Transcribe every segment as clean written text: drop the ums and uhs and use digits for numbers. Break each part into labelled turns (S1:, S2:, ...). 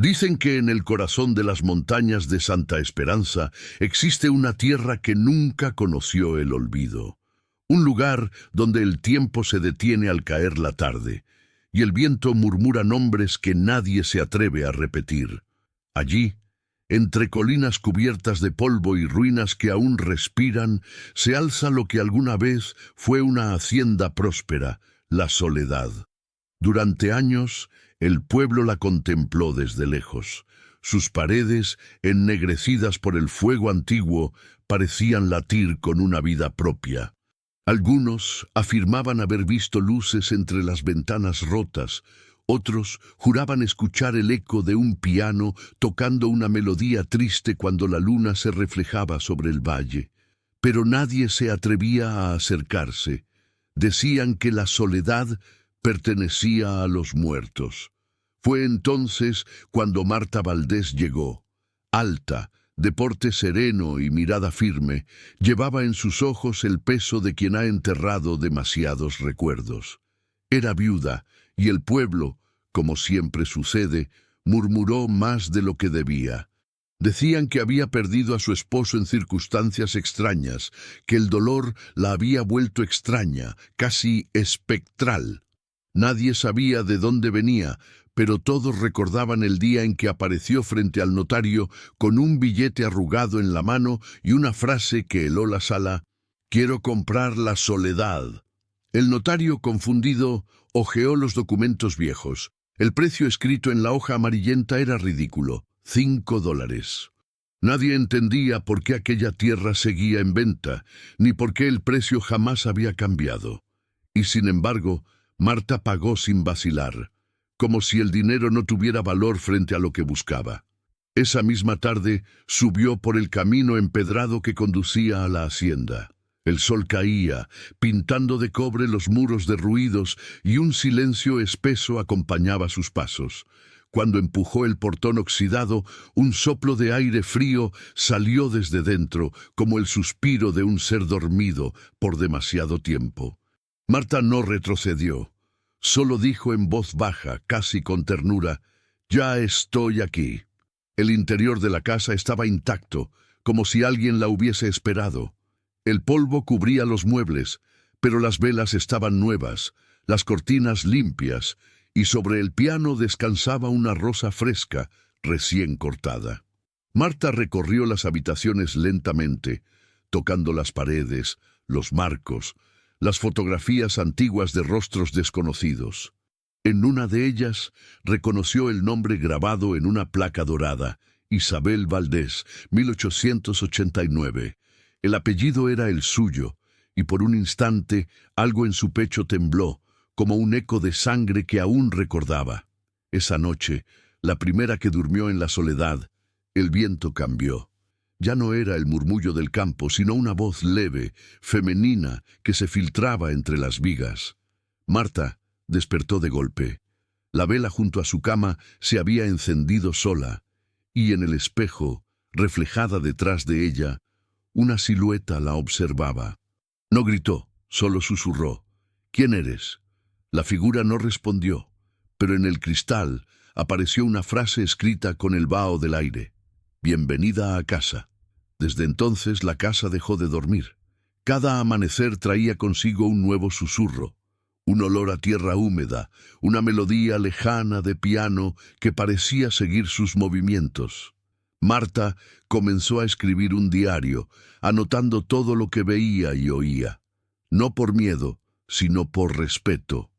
S1: Dicen que en el corazón de las montañas de Santa Esperanza existe una tierra que nunca conoció el olvido. Un lugar donde el tiempo se detiene al caer la tarde, y el viento murmura nombres que nadie se atreve a repetir. Allí, entre colinas cubiertas de polvo y ruinas que aún respiran, se alza lo que alguna vez fue una hacienda próspera, la Soledad. Durante años, el pueblo la contempló desde lejos. Sus paredes, ennegrecidas por el fuego antiguo, parecían latir con una vida propia. Algunos afirmaban haber visto luces entre las ventanas rotas, otros juraban escuchar el eco de un piano tocando una melodía triste cuando la luna se reflejaba sobre el valle. Pero nadie se atrevía a acercarse. Decían que la soledad pertenecía a los muertos. Fue entonces cuando Marta Valdés llegó. Alta, de porte sereno y mirada firme, llevaba en sus ojos el peso de quien ha enterrado demasiados recuerdos. Era viuda, y el pueblo, como siempre sucede, murmuró más de lo que debía. Decían que había perdido a su esposo en circunstancias extrañas, que el dolor la había vuelto extraña, casi espectral. Nadie sabía de dónde venía, pero todos recordaban el día en que apareció frente al notario con un billete arrugado en la mano y una frase que heló la sala: «Quiero comprar la soledad». El notario, confundido, hojeó los documentos viejos. El precio escrito en la hoja amarillenta era ridículo: $5. Nadie entendía por qué aquella tierra seguía en venta, ni por qué el precio jamás había cambiado. Y sin embargo, Marta pagó sin vacilar, como si el dinero no tuviera valor frente a lo que buscaba. Esa misma tarde subió por el camino empedrado que conducía a la hacienda. El sol caía, pintando de cobre los muros derruidos, y un silencio espeso acompañaba sus pasos. Cuando empujó el portón oxidado, un soplo de aire frío salió desde dentro, como el suspiro de un ser dormido por demasiado tiempo. Marta no retrocedió. Solo dijo en voz baja, casi con ternura: «Ya estoy aquí». El interior de la casa estaba intacto, como si alguien la hubiese esperado. El polvo cubría los muebles, pero las velas estaban nuevas, las cortinas limpias, y sobre el piano descansaba una rosa fresca, recién cortada. Marta recorrió las habitaciones lentamente, tocando las paredes, los marcos, las fotografías antiguas de rostros desconocidos. En una de ellas reconoció el nombre grabado en una placa dorada: Isabel Valdés, 1889. El apellido era el suyo, y por un instante algo en su pecho tembló, como un eco de sangre que aún recordaba. Esa noche, la primera que durmió en la soledad, el viento cambió. Ya no era el murmullo del campo, sino una voz leve, femenina, que se filtraba entre las vigas. Marta despertó de golpe. La vela junto a su cama se había encendido sola, y en el espejo, reflejada detrás de ella, una silueta la observaba. No gritó, solo susurró: «¿Quién eres?». La figura no respondió, pero en el cristal apareció una frase escrita con el vaho del aire: «Bienvenida a casa». Desde entonces la casa dejó de dormir. Cada amanecer traía consigo un nuevo susurro, un olor a tierra húmeda, una melodía lejana de piano que parecía seguir sus movimientos. Marta comenzó a escribir un diario, anotando todo lo que veía y oía. No por miedo, sino por respeto.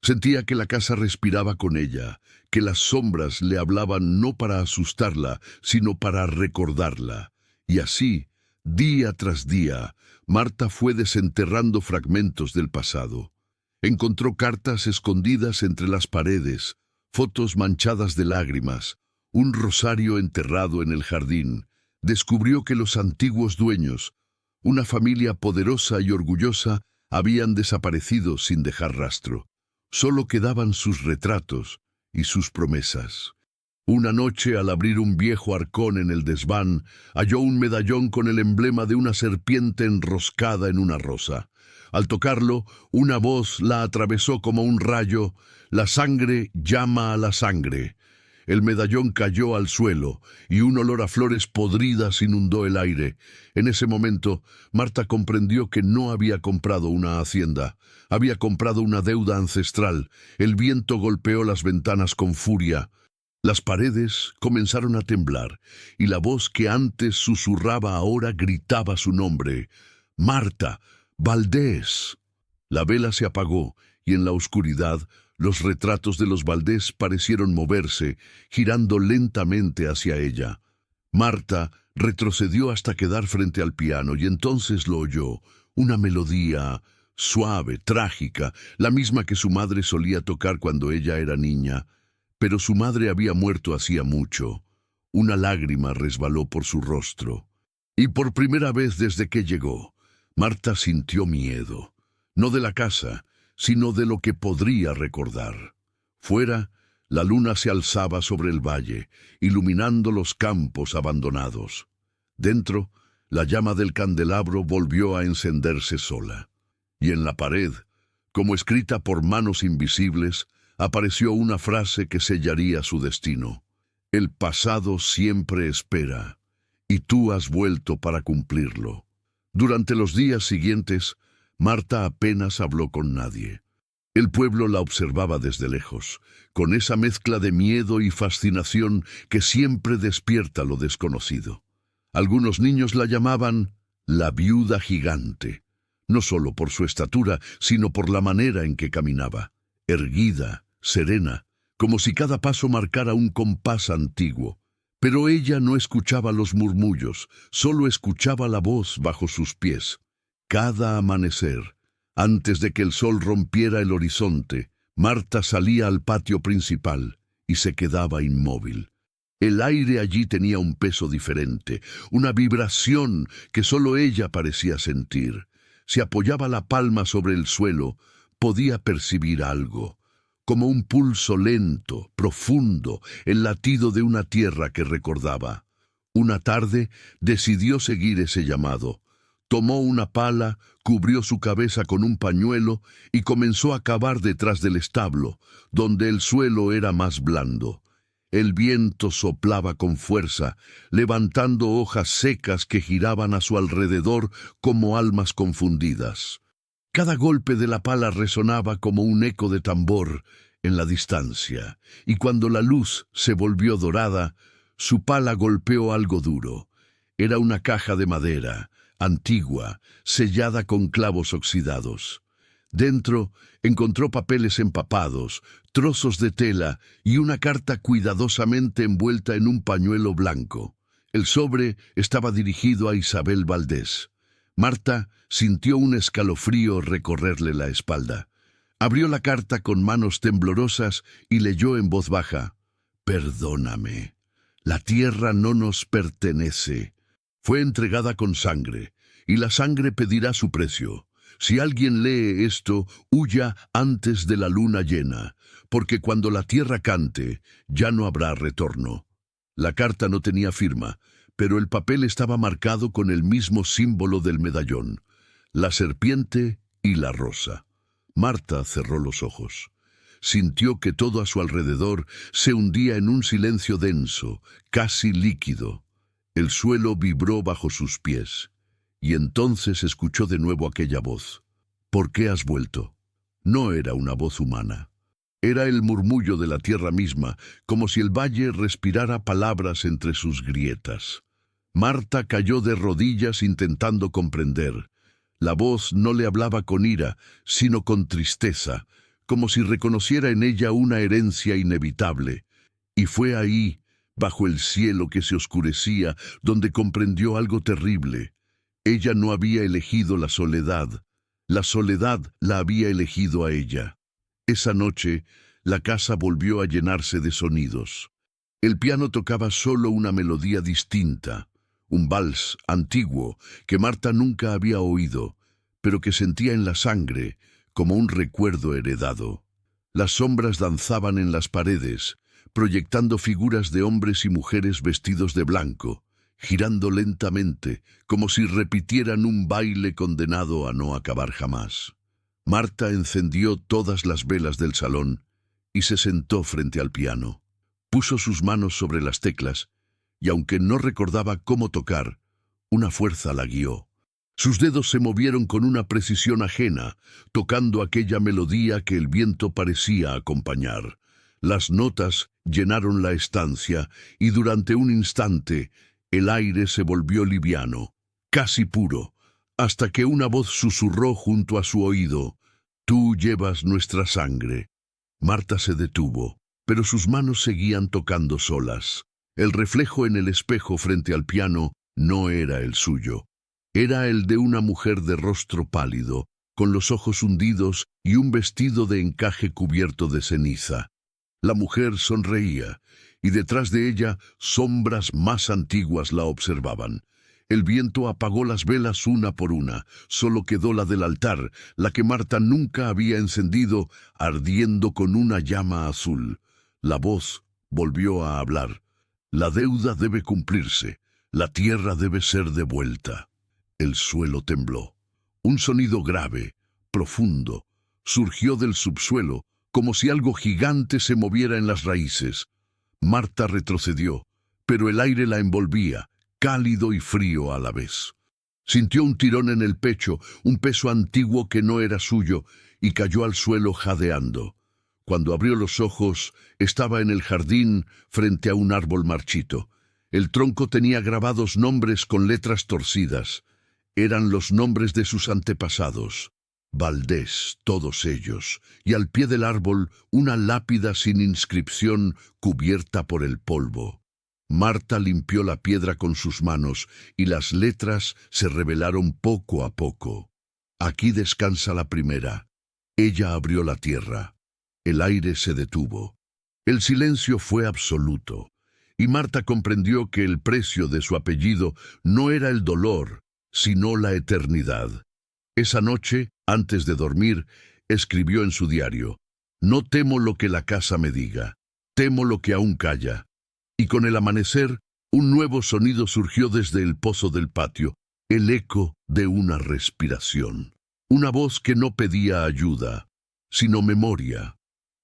S1: Sentía que la casa respiraba con ella, que las sombras le hablaban no para asustarla, sino para recordarla. Y así, día tras día, Marta fue desenterrando fragmentos del pasado. Encontró cartas escondidas entre las paredes, fotos manchadas de lágrimas, un rosario enterrado en el jardín. Descubrió que los antiguos dueños, una familia poderosa y orgullosa, habían desaparecido sin dejar rastro. Solo quedaban sus retratos y sus promesas. Una noche, al abrir un viejo arcón en el desván, halló un medallón con el emblema de una serpiente enroscada en una rosa. Al tocarlo, una voz la atravesó como un rayo: «La sangre llama a la sangre». El medallón cayó al suelo y un olor a flores podridas inundó el aire. En ese momento, Marta comprendió que no había comprado una hacienda, había comprado una deuda ancestral. El viento golpeó las ventanas con furia. Las paredes comenzaron a temblar y la voz que antes susurraba ahora gritaba su nombre. Marta, Valdés. La vela se apagó y en la oscuridad los retratos de los Valdés parecieron moverse, girando lentamente hacia ella. Marta retrocedió hasta quedar frente al piano y entonces lo oyó, una melodía suave, trágica, la misma que su madre solía tocar cuando ella era niña. Pero su madre había muerto hacía mucho. Una lágrima resbaló por su rostro. Y por primera vez desde que llegó, Marta sintió miedo, no de la casa, sino de lo que podría recordar. Fuera, la luna se alzaba sobre el valle, iluminando los campos abandonados. Dentro, la llama del candelabro volvió a encenderse sola. Y en la pared, como escrita por manos invisibles, apareció una frase que sellaría su destino. El pasado siempre espera, y tú has vuelto para cumplirlo. Durante los días siguientes, Marta apenas habló con nadie. El pueblo la observaba desde lejos, con esa mezcla de miedo y fascinación que siempre despierta lo desconocido. Algunos niños la llamaban la viuda gigante, no solo por su estatura, sino por la manera en que caminaba, erguida, serena, como si cada paso marcara un compás antiguo. Pero ella no escuchaba los murmullos, solo escuchaba la voz bajo sus pies. Cada amanecer, antes de que el sol rompiera el horizonte, Marta salía al patio principal y se quedaba inmóvil. El aire allí tenía un peso diferente, una vibración que solo ella parecía sentir. Si apoyaba la palma sobre el suelo, podía percibir algo, como un pulso lento, profundo, el latido de una tierra que recordaba. Una tarde decidió seguir ese llamado. Tomó una pala, cubrió su cabeza con un pañuelo y comenzó a cavar detrás del establo, donde el suelo era más blando. El viento soplaba con fuerza, levantando hojas secas que giraban a su alrededor como almas confundidas. Cada golpe de la pala resonaba como un eco de tambor en la distancia, y cuando la luz se volvió dorada, su pala golpeó algo duro. Era una caja de madera, antigua, sellada con clavos oxidados. Dentro encontró papeles empapados, trozos de tela y una carta cuidadosamente envuelta en un pañuelo blanco. El sobre estaba dirigido a Isabel Valdés. Marta sintió un escalofrío recorrerle la espalda. Abrió la carta con manos temblorosas y leyó en voz baja: «Perdóname. La tierra no nos pertenece. Fue entregada con sangre, y la sangre pedirá su precio. Si alguien lee esto, huya antes de la luna llena, porque cuando la tierra cante, ya no habrá retorno». La carta no tenía firma, pero el papel estaba marcado con el mismo símbolo del medallón, la serpiente y la rosa. Marta cerró los ojos. Sintió que todo a su alrededor se hundía en un silencio denso, casi líquido. El suelo vibró bajo sus pies, y entonces escuchó de nuevo aquella voz. «¿Por qué has vuelto?». No era una voz humana. Era el murmullo de la tierra misma, como si el valle respirara palabras entre sus grietas. Marta cayó de rodillas intentando comprender. La voz no le hablaba con ira, sino con tristeza, como si reconociera en ella una herencia inevitable. Y fue ahí, bajo el cielo que se oscurecía, donde comprendió algo terrible. Ella no había elegido la soledad la había elegido a ella. Esa noche, la casa volvió a llenarse de sonidos. El piano tocaba solo una melodía distinta, un vals antiguo que Marta nunca había oído, pero que sentía en la sangre como un recuerdo heredado. Las sombras danzaban en las paredes, proyectando figuras de hombres y mujeres vestidos de blanco, girando lentamente, como si repitieran un baile condenado a no acabar jamás. Marta encendió todas las velas del salón y se sentó frente al piano. Puso sus manos sobre las teclas, y aunque no recordaba cómo tocar, una fuerza la guió. Sus dedos se movieron con una precisión ajena, tocando aquella melodía que el viento parecía acompañar. Las notas llenaron la estancia, y durante un instante el aire se volvió liviano, casi puro, hasta que una voz susurró junto a su oído: «Tú llevas nuestra sangre». Marta se detuvo, pero sus manos seguían tocando solas. El reflejo en el espejo frente al piano no era el suyo. Era el de una mujer de rostro pálido, con los ojos hundidos y un vestido de encaje cubierto de ceniza. La mujer sonreía, y detrás de ella sombras más antiguas la observaban. El viento apagó las velas una por una, solo quedó la del altar, la que Marta nunca había encendido, ardiendo con una llama azul. La voz volvió a hablar. La deuda debe cumplirse, la tierra debe ser devuelta. El suelo tembló. Un sonido grave, profundo, surgió del subsuelo, como si algo gigante se moviera en las raíces. Marta retrocedió, pero el aire la envolvía, cálido y frío a la vez. Sintió un tirón en el pecho, un peso antiguo que no era suyo, y cayó al suelo jadeando. Cuando abrió los ojos, estaba en el jardín frente a un árbol marchito. El tronco tenía grabados nombres con letras torcidas. Eran los nombres de sus antepasados. Valdés, todos ellos, y al pie del árbol una lápida sin inscripción cubierta por el polvo. Marta limpió la piedra con sus manos y las letras se revelaron poco a poco. Aquí descansa la primera. Ella abrió la tierra. El aire se detuvo. El silencio fue absoluto, y Marta comprendió que el precio de su apellido no era el dolor, sino la eternidad. Esa noche, antes de dormir, escribió en su diario: «No temo lo que la casa me diga, temo lo que aún calla». Y con el amanecer, un nuevo sonido surgió desde el pozo del patio, el eco de una respiración. Una voz que no pedía ayuda, sino memoria.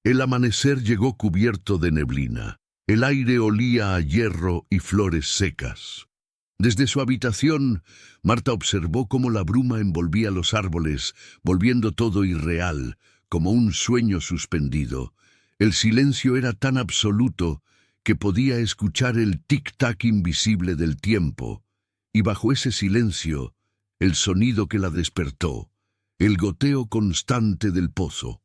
S1: El amanecer llegó cubierto de neblina. El aire olía a hierro y flores secas. Desde su habitación, Marta observó cómo la bruma envolvía los árboles, volviendo todo irreal, como un sueño suspendido. El silencio era tan absoluto que podía escuchar el tic-tac invisible del tiempo, y bajo ese silencio, el sonido que la despertó, el goteo constante del pozo.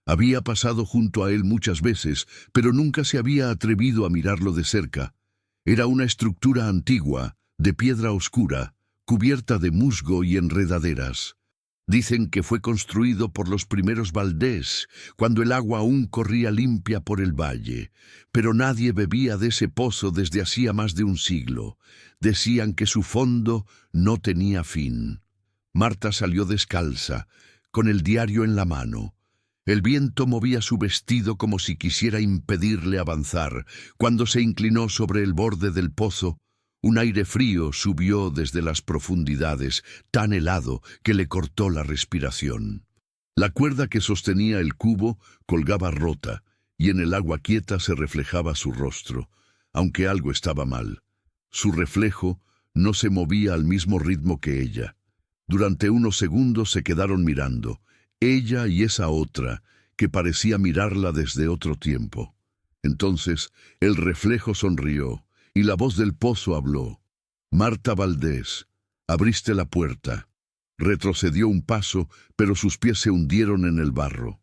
S1: Había pasado junto a él muchas veces, pero nunca se había atrevido a mirarlo de cerca. Era una estructura antigua, de piedra oscura, cubierta de musgo y enredaderas. Dicen que fue construido por los primeros Valdés, cuando el agua aún corría limpia por el valle, pero nadie bebía de ese pozo desde hacía más de un siglo. Decían que su fondo no tenía fin. Marta salió descalza, con el diario en la mano. El viento movía su vestido como si quisiera impedirle avanzar. Cuando se inclinó sobre el borde del pozo, un aire frío subió desde las profundidades, tan helado que le cortó la respiración. La cuerda que sostenía el cubo colgaba rota, y en el agua quieta se reflejaba su rostro, aunque algo estaba mal. Su reflejo no se movía al mismo ritmo que ella. Durante unos segundos se quedaron mirando, ella y esa otra, que parecía mirarla desde otro tiempo. Entonces el reflejo sonrió, y la voz del pozo habló. «Marta Valdés, abriste la puerta». Retrocedió un paso, pero sus pies se hundieron en el barro.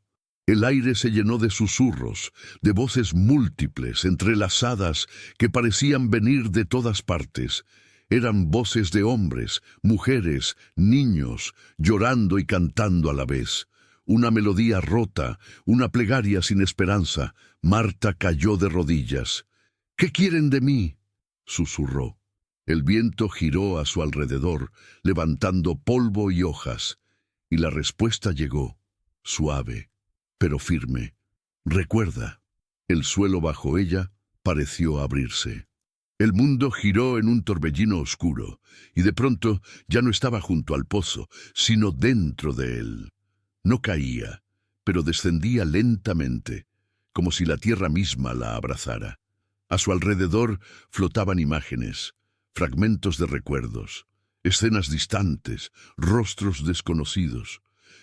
S1: El aire se llenó de susurros, de voces múltiples, entrelazadas, que parecían venir de todas partes. Eran voces de hombres, mujeres, niños, llorando y cantando a la vez. Una melodía rota, una plegaria sin esperanza. Marta cayó de rodillas. «¿Qué quieren de mí?», susurró. El viento giró a su alrededor, levantando polvo y hojas, y la respuesta llegó, suave, pero firme. «Recuerda». El suelo bajo ella pareció abrirse. El mundo giró en un torbellino oscuro, y de pronto ya no estaba junto al pozo, sino dentro de él. No caía, pero descendía lentamente, como si la tierra misma la abrazara. A su alrededor flotaban imágenes, fragmentos de recuerdos, escenas distantes, rostros desconocidos.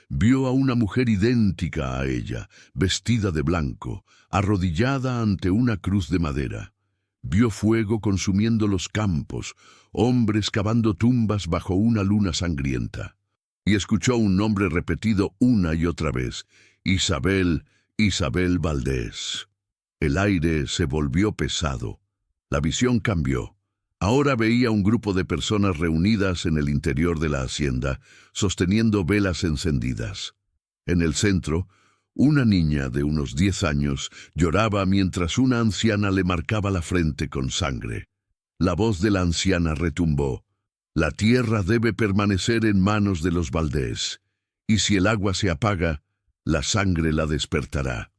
S1: Vio a una mujer idéntica a ella, vestida de blanco, arrodillada ante una cruz de madera. Vio fuego consumiendo los campos, hombres cavando tumbas bajo una luna sangrienta. Y escuchó un nombre repetido una y otra vez: Isabel, Isabel Valdés. El aire se volvió pesado. La visión cambió. Ahora veía un grupo de personas reunidas en el interior de la hacienda, sosteniendo velas encendidas. En el centro, una niña de unos 10 años lloraba mientras una anciana le marcaba la frente con sangre. La voz de la anciana retumbó: La tierra debe permanecer en manos de los Valdés, y si el agua se apaga, la sangre la despertará.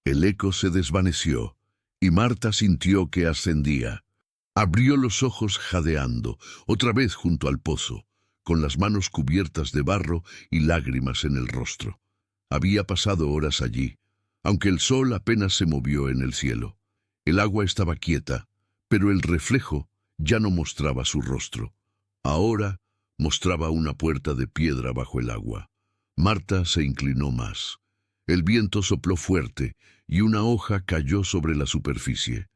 S1: El eco se desvaneció, y Marta sintió que ascendía. Abrió los ojos jadeando, otra vez junto al pozo, con las manos cubiertas de barro y lágrimas en el rostro. Había pasado horas allí, aunque el sol apenas se movió en el cielo. El agua estaba quieta, pero el reflejo ya no mostraba su rostro. Ahora mostraba una puerta de piedra bajo el agua. Marta se inclinó más. El viento sopló fuerte y una hoja cayó sobre la superficie.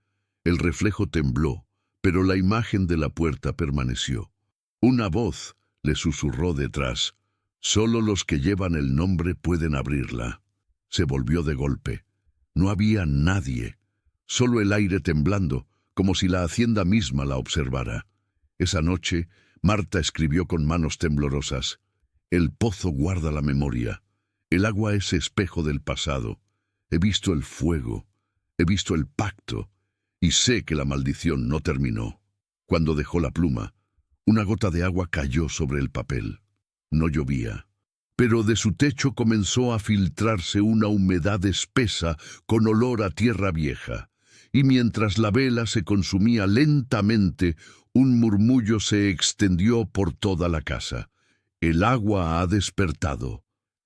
S1: El reflejo tembló, pero la imagen de la puerta permaneció. Una voz le susurró detrás: Solo los que llevan el nombre pueden abrirla. Se volvió de golpe. No había nadie, solo el aire temblando, como si la hacienda misma la observara. Esa noche, Marta escribió con manos temblorosas: El pozo guarda la memoria. El agua es espejo del pasado. He visto el fuego, he visto el pacto, y sé que la maldición no terminó. Cuando dejó la pluma, una gota de agua cayó sobre el papel. No llovía, pero de su techo comenzó a filtrarse una humedad espesa con olor a tierra vieja, y mientras la vela se consumía lentamente, un murmullo se extendió por toda la casa. El agua ha despertado.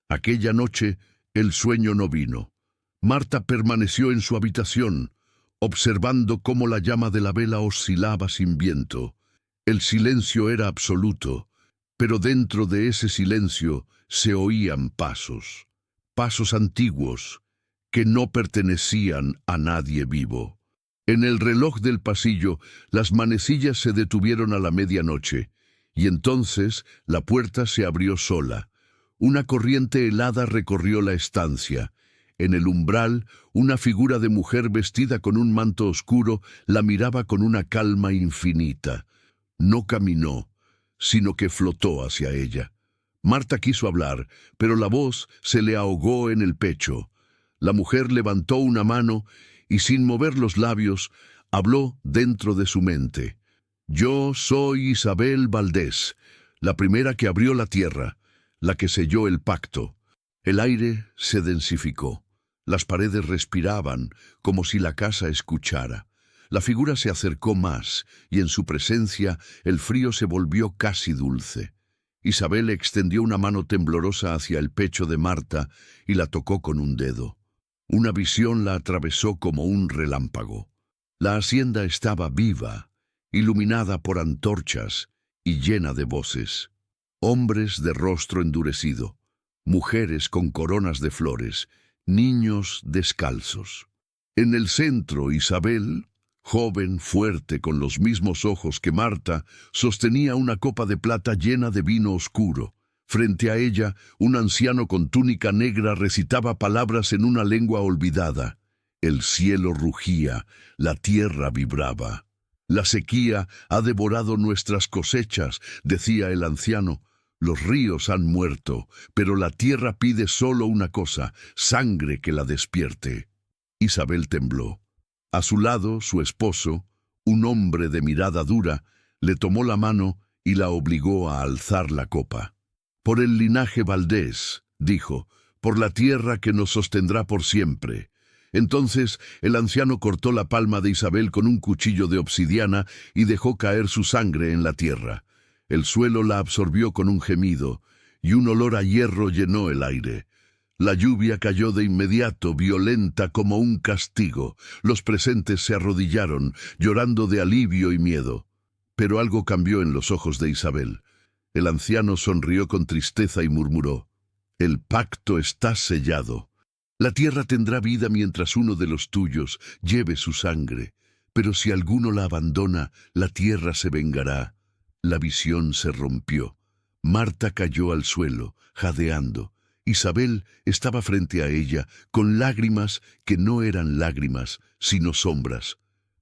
S1: Aquella noche el sueño no vino. Marta permaneció en su habitación, observando cómo la llama de la vela oscilaba sin viento. El silencio era absoluto, pero dentro de ese silencio se oían pasos, pasos antiguos, que no pertenecían a nadie vivo. En el reloj del pasillo, las manecillas se detuvieron a la medianoche, y entonces la puerta se abrió sola. Una corriente helada recorrió la estancia. En el umbral, una figura de mujer vestida con un manto oscuro la miraba con una calma infinita. No caminó, sino que flotó hacia ella. Marta quiso hablar, pero la voz se le ahogó en el pecho. La mujer levantó una mano y, sin mover los labios, habló dentro de su mente: Yo soy Isabel Valdés, la primera que abrió la tierra, la que selló el pacto. El aire se densificó. Las paredes respiraban, como si la casa escuchara. La figura se acercó más, y en su presencia el frío se volvió casi dulce. Isabel extendió una mano temblorosa hacia el pecho de Marta y la tocó con un dedo. Una visión la atravesó como un relámpago. La hacienda estaba viva, iluminada por antorchas y llena de voces. Hombres de rostro endurecido, mujeres con coronas de flores, niños descalzos. En el centro, Isabel, joven, fuerte, con los mismos ojos que Marta, sostenía una copa de plata llena de vino oscuro. Frente a ella, un anciano con túnica negra recitaba palabras en una lengua olvidada. El cielo rugía, la tierra vibraba. La sequía ha devorado nuestras cosechas, decía el anciano. Los ríos han muerto, pero la tierra pide solo una cosa: sangre que la despierte. Isabel tembló. A su lado, su esposo, un hombre de mirada dura, le tomó la mano y la obligó a alzar la copa. Por el linaje Valdés, dijo, por la tierra que nos sostendrá por siempre. Entonces el anciano cortó la palma de Isabel con un cuchillo de obsidiana y dejó caer su sangre en la tierra. El suelo la absorbió con un gemido, y un olor a hierro llenó el aire. La lluvia cayó de inmediato, violenta como un castigo. Los presentes se arrodillaron, llorando de alivio y miedo. Pero algo cambió en los ojos de Isabel. El anciano sonrió con tristeza y murmuró: «El pacto está sellado. La tierra tendrá vida mientras uno de los tuyos lleve su sangre. Pero si alguno la abandona, la tierra se vengará». La visión se rompió. Marta cayó al suelo, jadeando. Isabel estaba frente a ella, con lágrimas que no eran lágrimas, sino sombras.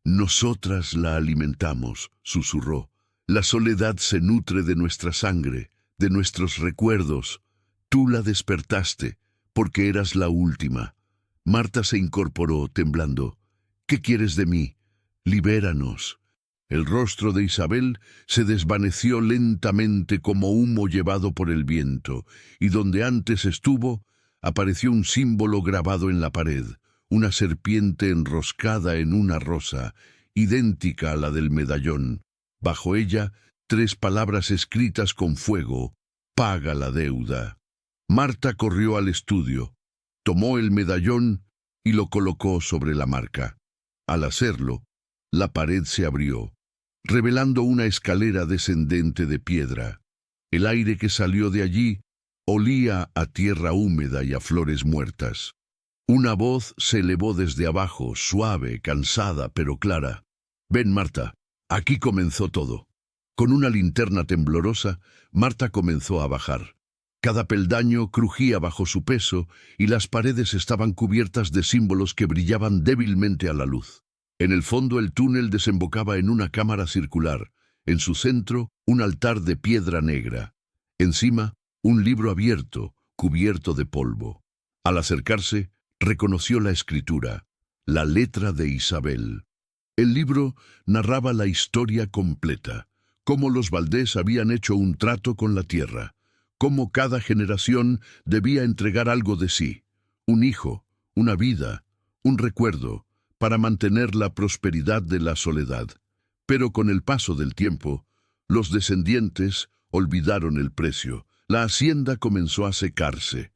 S1: «Nosotras la alimentamos», susurró. «La soledad se nutre de nuestra sangre, de nuestros recuerdos. Tú la despertaste, porque eras la última». Marta se incorporó, temblando. «¿Qué quieres de mí? Libéranos». El rostro de Isabel se desvaneció lentamente como humo llevado por el viento, y donde antes estuvo, apareció un símbolo grabado en la pared, una serpiente enroscada en una rosa, idéntica a la del medallón. Bajo ella, 3 palabras escritas con fuego: «Paga la deuda». Marta corrió al estudio, tomó el medallón y lo colocó sobre la marca. Al hacerlo, la pared se abrió, revelando una escalera descendente de piedra. El aire que salió de allí olía a tierra húmeda y a flores muertas. Una voz se elevó desde abajo, suave, cansada, pero clara. «Ven, Marta, aquí comenzó todo». Con una linterna temblorosa, Marta comenzó a bajar. Cada peldaño crujía bajo su peso y las paredes estaban cubiertas de símbolos que brillaban débilmente a la luz. En el fondo el túnel desembocaba en una cámara circular. En su centro, un altar de piedra negra. Encima, un libro abierto, cubierto de polvo. Al acercarse, reconoció la escritura, la letra de Isabel. El libro narraba la historia completa, cómo los Valdés habían hecho un trato con la tierra, cómo cada generación debía entregar algo de sí, un hijo, una vida, un recuerdo, para mantener la prosperidad de la soledad. Pero con el paso del tiempo, los descendientes olvidaron el precio. La hacienda comenzó a secarse,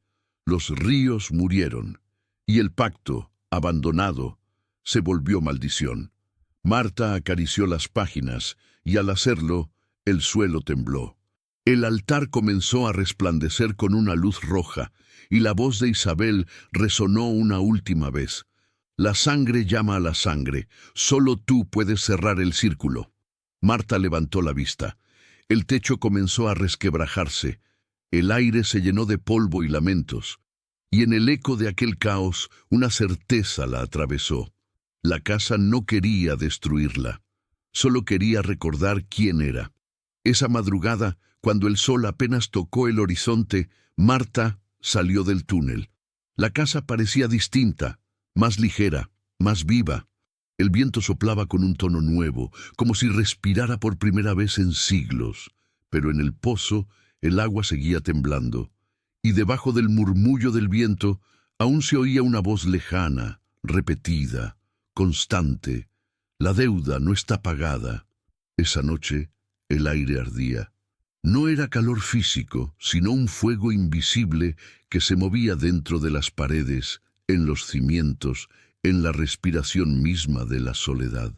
S1: los ríos murieron, y el pacto, abandonado, se volvió maldición. Marta acarició las páginas, y al hacerlo, el suelo tembló. El altar comenzó a resplandecer con una luz roja, y la voz de Isabel resonó una última vez. «La sangre llama a la sangre, solo tú puedes cerrar el círculo». Marta levantó la vista. El techo comenzó a resquebrajarse, el aire se llenó de polvo y lamentos, y en el eco de aquel caos una certeza la atravesó. La casa no quería destruirla, solo quería recordar quién era. Esa madrugada, cuando el sol apenas tocó el horizonte, Marta salió del túnel. La casa parecía distinta, más ligera, más viva. El viento soplaba con un tono nuevo, como si respirara por primera vez en siglos. Pero en el pozo el agua seguía temblando, y debajo del murmullo del viento aún se oía una voz lejana, repetida, constante: «La deuda no está pagada». Esa noche el aire ardía. No era calor físico, sino un fuego invisible que se movía dentro de las paredes, en los cimientos, en la respiración misma de la soledad.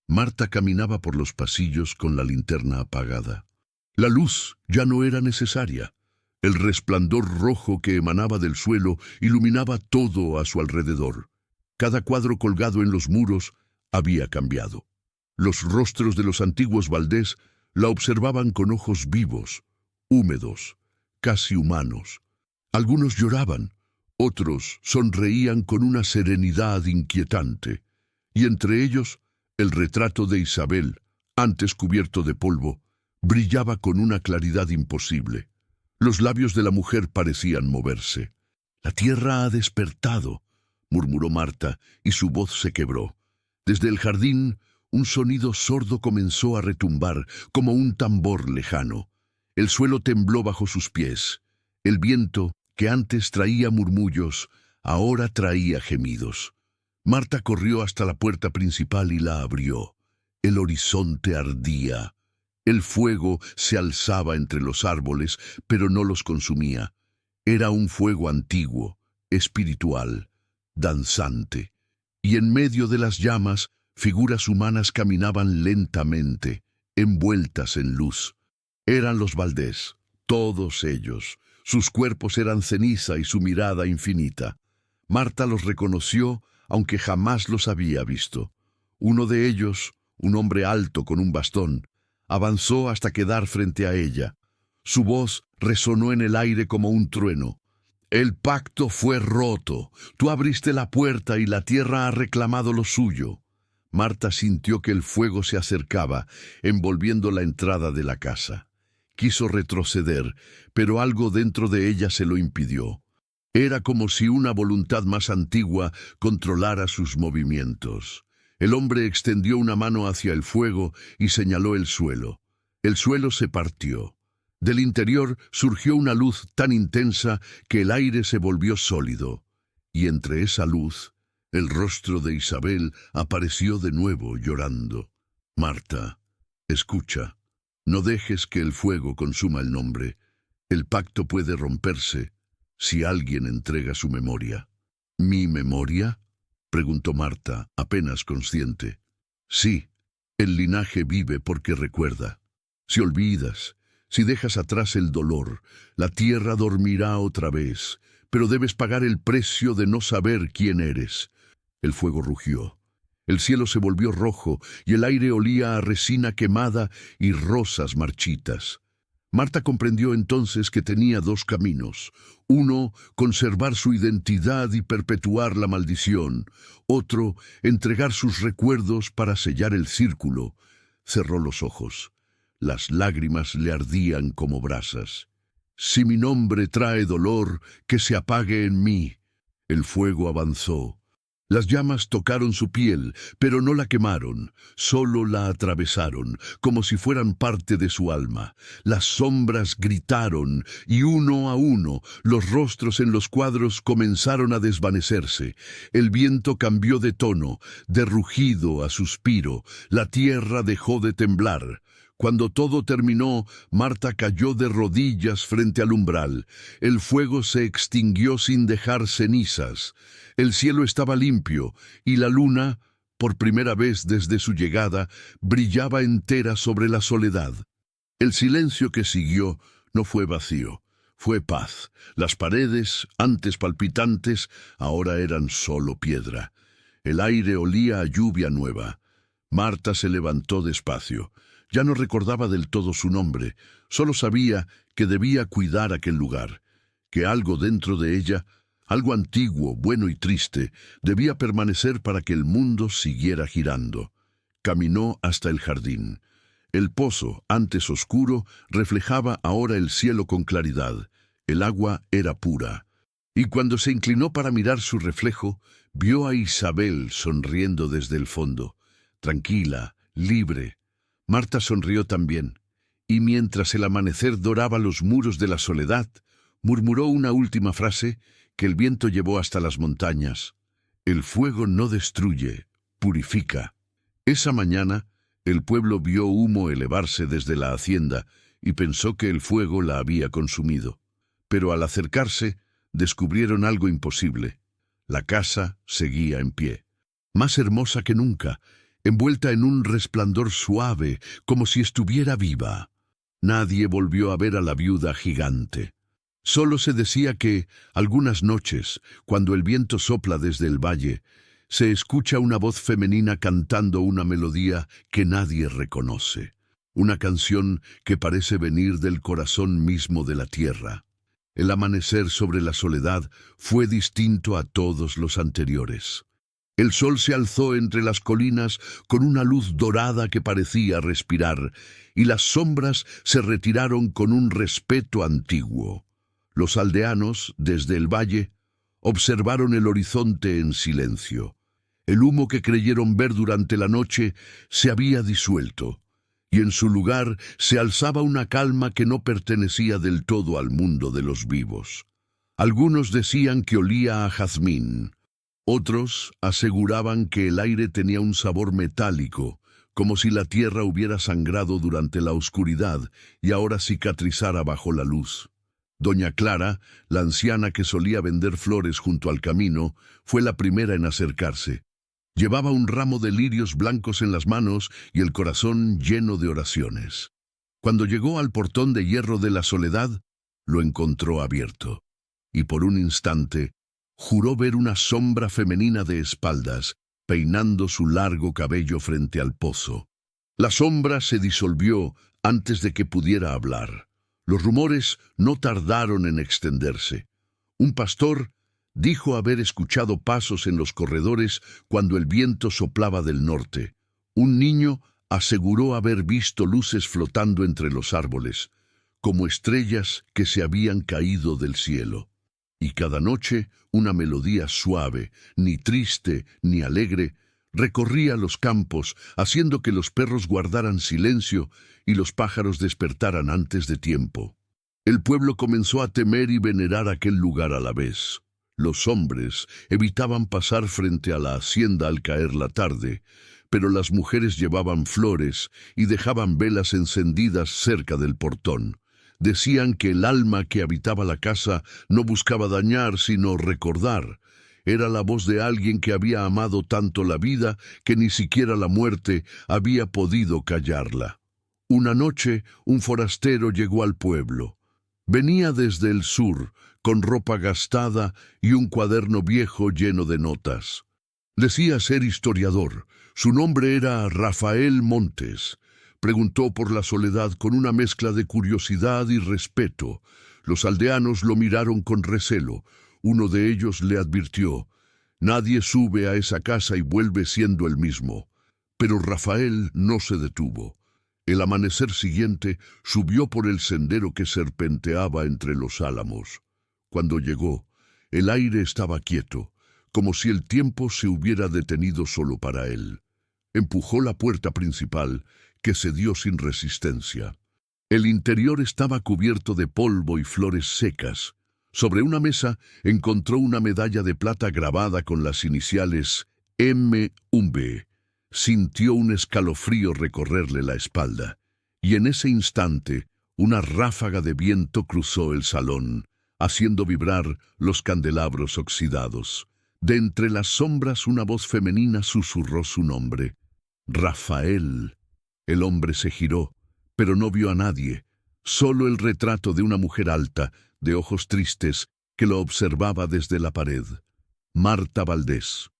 S1: Marta caminaba por los pasillos con la linterna apagada. La luz ya no era necesaria. El resplandor rojo que emanaba del suelo iluminaba todo a su alrededor. Cada cuadro colgado en los muros había cambiado. Los rostros de los antiguos Valdés la observaban con ojos vivos, húmedos, casi humanos. Algunos lloraban, otros sonreían con una serenidad inquietante, y entre ellos el retrato de Isabel, antes cubierto de polvo, brillaba con una claridad imposible. Los labios de la mujer parecían moverse. «La tierra ha despertado», murmuró Marta, y su voz se quebró. Desde el jardín, un sonido sordo comenzó a retumbar, como un tambor lejano. El suelo tembló bajo sus pies. El viento, que antes traía murmullos, ahora traía gemidos. Marta corrió hasta la puerta principal y la abrió. El horizonte ardía. El fuego se alzaba entre los árboles, pero no los consumía. Era un fuego antiguo, espiritual, danzante, y en medio de las llamas, figuras humanas caminaban lentamente, envueltas en luz. Eran los Valdés, todos ellos. Sus cuerpos eran ceniza y su mirada infinita. Marta los reconoció, aunque jamás los había visto. Uno de ellos, un hombre alto con un bastón, avanzó hasta quedar frente a ella. Su voz resonó en el aire como un trueno. El pacto fue roto. Tú abriste la puerta y la tierra ha reclamado lo suyo. Marta sintió que el fuego se acercaba, envolviendo la entrada de la casa. Quiso retroceder, pero algo dentro de ella se lo impidió. Era como si una voluntad más antigua controlara sus movimientos. El hombre extendió una mano hacia el fuego y señaló el suelo. El suelo se partió. Del interior surgió una luz tan intensa que el aire se volvió sólido. Y entre esa luz, el rostro de Isabel apareció de nuevo llorando. Marta, escucha. No dejes que el fuego consuma el nombre. El pacto puede romperse si alguien entrega su memoria. ¿Mi memoria?, preguntó Marta, apenas consciente. Sí, el linaje vive porque recuerda. Si olvidas, si dejas atrás el dolor, la tierra dormirá otra vez, pero debes pagar el precio de no saber quién eres. El fuego rugió. El cielo se volvió rojo y el aire olía a resina quemada y rosas marchitas. Marta comprendió entonces que tenía dos caminos. Uno, conservar su identidad y perpetuar la maldición. Otro, entregar sus recuerdos para sellar el círculo. Cerró los ojos. Las lágrimas le ardían como brasas. Si mi nombre trae dolor, que se apague en mí. El fuego avanzó. Las llamas tocaron su piel, pero no la quemaron, solo la atravesaron, como si fueran parte de su alma. Las sombras gritaron, y uno a uno, los rostros en los cuadros comenzaron a desvanecerse. El viento cambió de tono, de rugido a suspiro. La tierra dejó de temblar. Cuando todo terminó, Marta cayó de rodillas frente al umbral. El fuego se extinguió sin dejar cenizas. El cielo estaba limpio, y la luna, por primera vez desde su llegada, brillaba entera sobre la soledad. El silencio que siguió no fue vacío, fue paz. Las paredes, antes palpitantes, ahora eran solo piedra. El aire olía a lluvia nueva. Marta se levantó despacio. Ya no recordaba del todo su nombre, solo sabía que debía cuidar aquel lugar, que algo dentro de ella, algo antiguo, bueno y triste, debía permanecer para que el mundo siguiera girando. Caminó hasta el jardín. El pozo, antes oscuro, reflejaba ahora el cielo con claridad. El agua era pura. Y cuando se inclinó para mirar su reflejo, vio a Isabel sonriendo desde el fondo, tranquila, libre. Marta sonrió también, y mientras el amanecer doraba los muros de la soledad, murmuró una última frase que el viento llevó hasta las montañas. El fuego no destruye, purifica. Esa mañana, el pueblo vio humo elevarse desde la hacienda y pensó que el fuego la había consumido. Pero al acercarse, descubrieron algo imposible. La casa seguía en pie, más hermosa que nunca, envuelta en un resplandor suave, como si estuviera viva. Nadie volvió a ver a la viuda gigante. Solo se decía que, algunas noches, cuando el viento sopla desde el valle, se escucha una voz femenina cantando una melodía que nadie reconoce. Una canción que parece venir del corazón mismo de la tierra. El amanecer sobre la soledad fue distinto a todos los anteriores. El sol se alzó entre las colinas con una luz dorada que parecía respirar, y las sombras se retiraron con un respeto antiguo. Los aldeanos, desde el valle, observaron el horizonte en silencio. El humo que creyeron ver durante la noche se había disuelto, y en su lugar se alzaba una calma que no pertenecía del todo al mundo de los vivos. Algunos decían que olía a jazmín. Otros aseguraban que el aire tenía un sabor metálico, como si la tierra hubiera sangrado durante la oscuridad y ahora cicatrizara bajo la luz. Doña Clara, la anciana que solía vender flores junto al camino, fue la primera en acercarse. Llevaba un ramo de lirios blancos en las manos y el corazón lleno de oraciones. Cuando llegó al portón de hierro de la Soledad, lo encontró abierto, y por un instante juró ver una sombra femenina de espaldas, peinando su largo cabello frente al pozo. La sombra se disolvió antes de que pudiera hablar. Los rumores no tardaron en extenderse. Un pastor dijo haber escuchado pasos en los corredores cuando el viento soplaba del norte. Un niño aseguró haber visto luces flotando entre los árboles, como estrellas que se habían caído del cielo. Y cada noche una melodía suave, ni triste ni alegre, recorría los campos, haciendo que los perros guardaran silencio y los pájaros despertaran antes de tiempo. El pueblo comenzó a temer y venerar aquel lugar a la vez. Los hombres evitaban pasar frente a la hacienda al caer la tarde, pero las mujeres llevaban flores y dejaban velas encendidas cerca del portón. Decían que el alma que habitaba la casa no buscaba dañar, sino recordar. Era la voz de alguien que había amado tanto la vida que ni siquiera la muerte había podido callarla. Una noche, un forastero llegó al pueblo. Venía desde el sur, con ropa gastada y un cuaderno viejo lleno de notas. Decía ser historiador. Su nombre era Rafael Montes. Preguntó por la Soledad con una mezcla de curiosidad y respeto. Los aldeanos lo miraron con recelo. Uno de ellos le advirtió: «Nadie sube a esa casa y vuelve siendo el mismo». Pero Rafael no se detuvo. El amanecer siguiente subió por el sendero que serpenteaba entre los álamos. Cuando llegó, el aire estaba quieto, como si el tiempo se hubiera detenido solo para él. Empujó la puerta principal, que cedió sin resistencia. El interior estaba cubierto de polvo y flores secas. Sobre una mesa encontró una medalla de plata grabada con las iniciales M.V. Sintió un escalofrío recorrerle la espalda, y en ese instante una ráfaga de viento cruzó el salón, haciendo vibrar los candelabros oxidados. De entre las sombras una voz femenina susurró su nombre: «Rafael». El hombre se giró, pero no vio a nadie, solo el retrato de una mujer alta, de ojos tristes, que lo observaba desde la pared. Marta Valdés.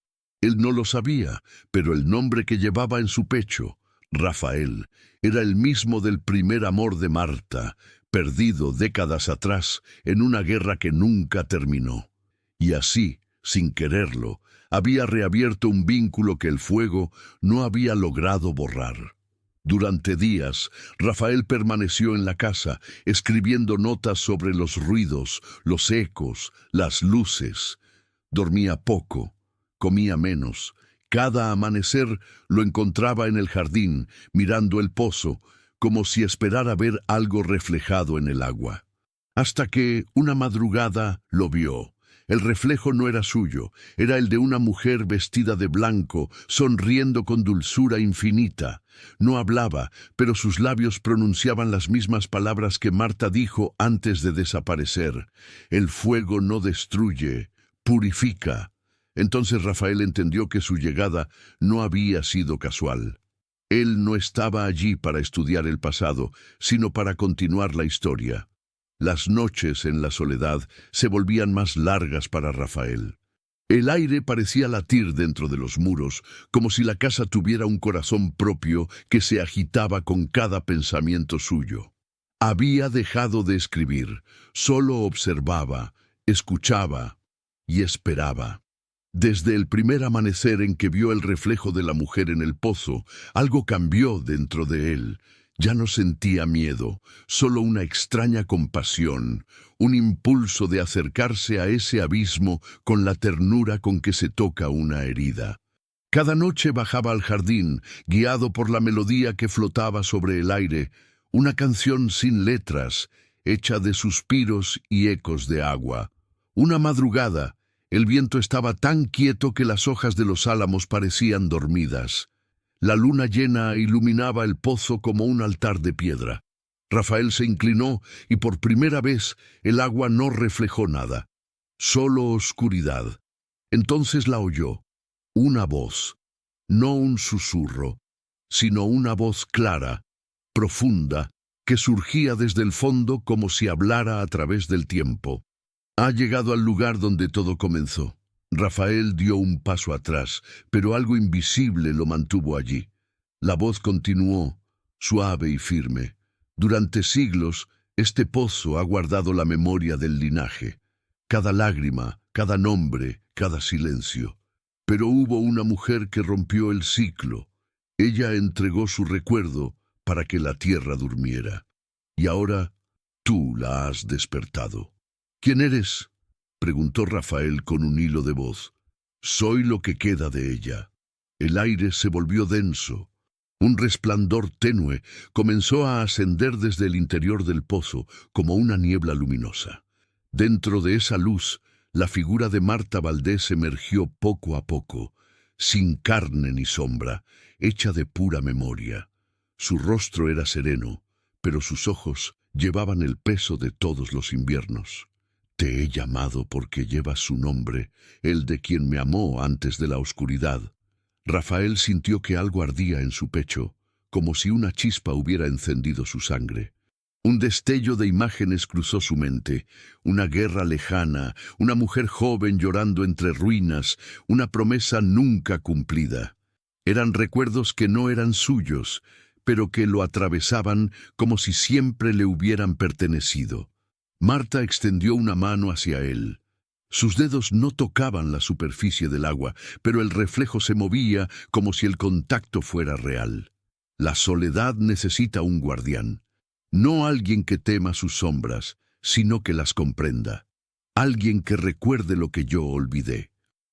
S1: Él no lo sabía, pero el nombre que llevaba en su pecho, Rafael, era el mismo del primer amor de Marta, perdido décadas atrás en una guerra que nunca terminó. Y así, sin quererlo, había reabierto un vínculo que el fuego no había logrado borrar. Durante días, Rafael permaneció en la casa, escribiendo notas sobre los ruidos, los ecos, las luces. Dormía poco, comía menos. Cada amanecer lo encontraba en el jardín, mirando el pozo, como si esperara ver algo reflejado en el agua. Hasta que, una madrugada, lo vio. El reflejo no era suyo, era el de una mujer vestida de blanco, sonriendo con dulzura infinita. No hablaba, pero sus labios pronunciaban las mismas palabras que Marta dijo antes de desaparecer. El fuego no destruye, purifica. Entonces Rafael entendió que su llegada no había sido casual. Él no estaba allí para estudiar el pasado, sino para continuar la historia. Las noches en la Soledad se volvían más largas para Rafael. El aire parecía latir dentro de los muros, como si la casa tuviera un corazón propio que se agitaba con cada pensamiento suyo. Había dejado de escribir, solo observaba, escuchaba y esperaba. Desde el primer amanecer en que vio el reflejo de la mujer en el pozo, algo cambió dentro de él. Ya no sentía miedo, solo una extraña compasión, un impulso de acercarse a ese abismo con la ternura con que se toca una herida. Cada noche bajaba al jardín, guiado por la melodía que flotaba sobre el aire, una canción sin letras, hecha de suspiros y ecos de agua. Una madrugada, el viento estaba tan quieto que las hojas de los álamos parecían dormidas. La luna llena iluminaba el pozo como un altar de piedra. Rafael se inclinó y por primera vez el agua no reflejó nada, solo oscuridad. Entonces la oyó, una voz, no un susurro, sino una voz clara, profunda, que surgía desde el fondo como si hablara a través del tiempo. Ha llegado al lugar donde todo comenzó. Rafael dio un paso atrás, pero algo invisible lo mantuvo allí. La voz continuó, suave y firme. Durante siglos, este pozo ha guardado la memoria del linaje. Cada lágrima, cada nombre, cada silencio. Pero hubo una mujer que rompió el ciclo. Ella entregó su recuerdo para que la tierra durmiera. Y ahora tú la has despertado. ¿Quién eres?, preguntó Rafael con un hilo de voz. Soy lo que queda de ella. El aire se volvió denso. Un resplandor tenue comenzó a ascender desde el interior del pozo como una niebla luminosa. Dentro de esa luz, la figura de Marta Valdés emergió poco a poco, sin carne ni sombra, hecha de pura memoria. Su rostro era sereno, pero sus ojos llevaban el peso de todos los inviernos. Te he llamado porque llevas su nombre, el de quien me amó antes de la oscuridad. Rafael sintió que algo ardía en su pecho, como si una chispa hubiera encendido su sangre. Un destello de imágenes cruzó su mente, una guerra lejana, una mujer joven llorando entre ruinas, una promesa nunca cumplida. Eran recuerdos que no eran suyos, pero que lo atravesaban como si siempre le hubieran pertenecido. Marta extendió una mano hacia él. Sus dedos no tocaban la superficie del agua, pero el reflejo se movía como si el contacto fuera real. La soledad necesita un guardián. No alguien que tema sus sombras, sino que las comprenda. Alguien que recuerde lo que yo olvidé.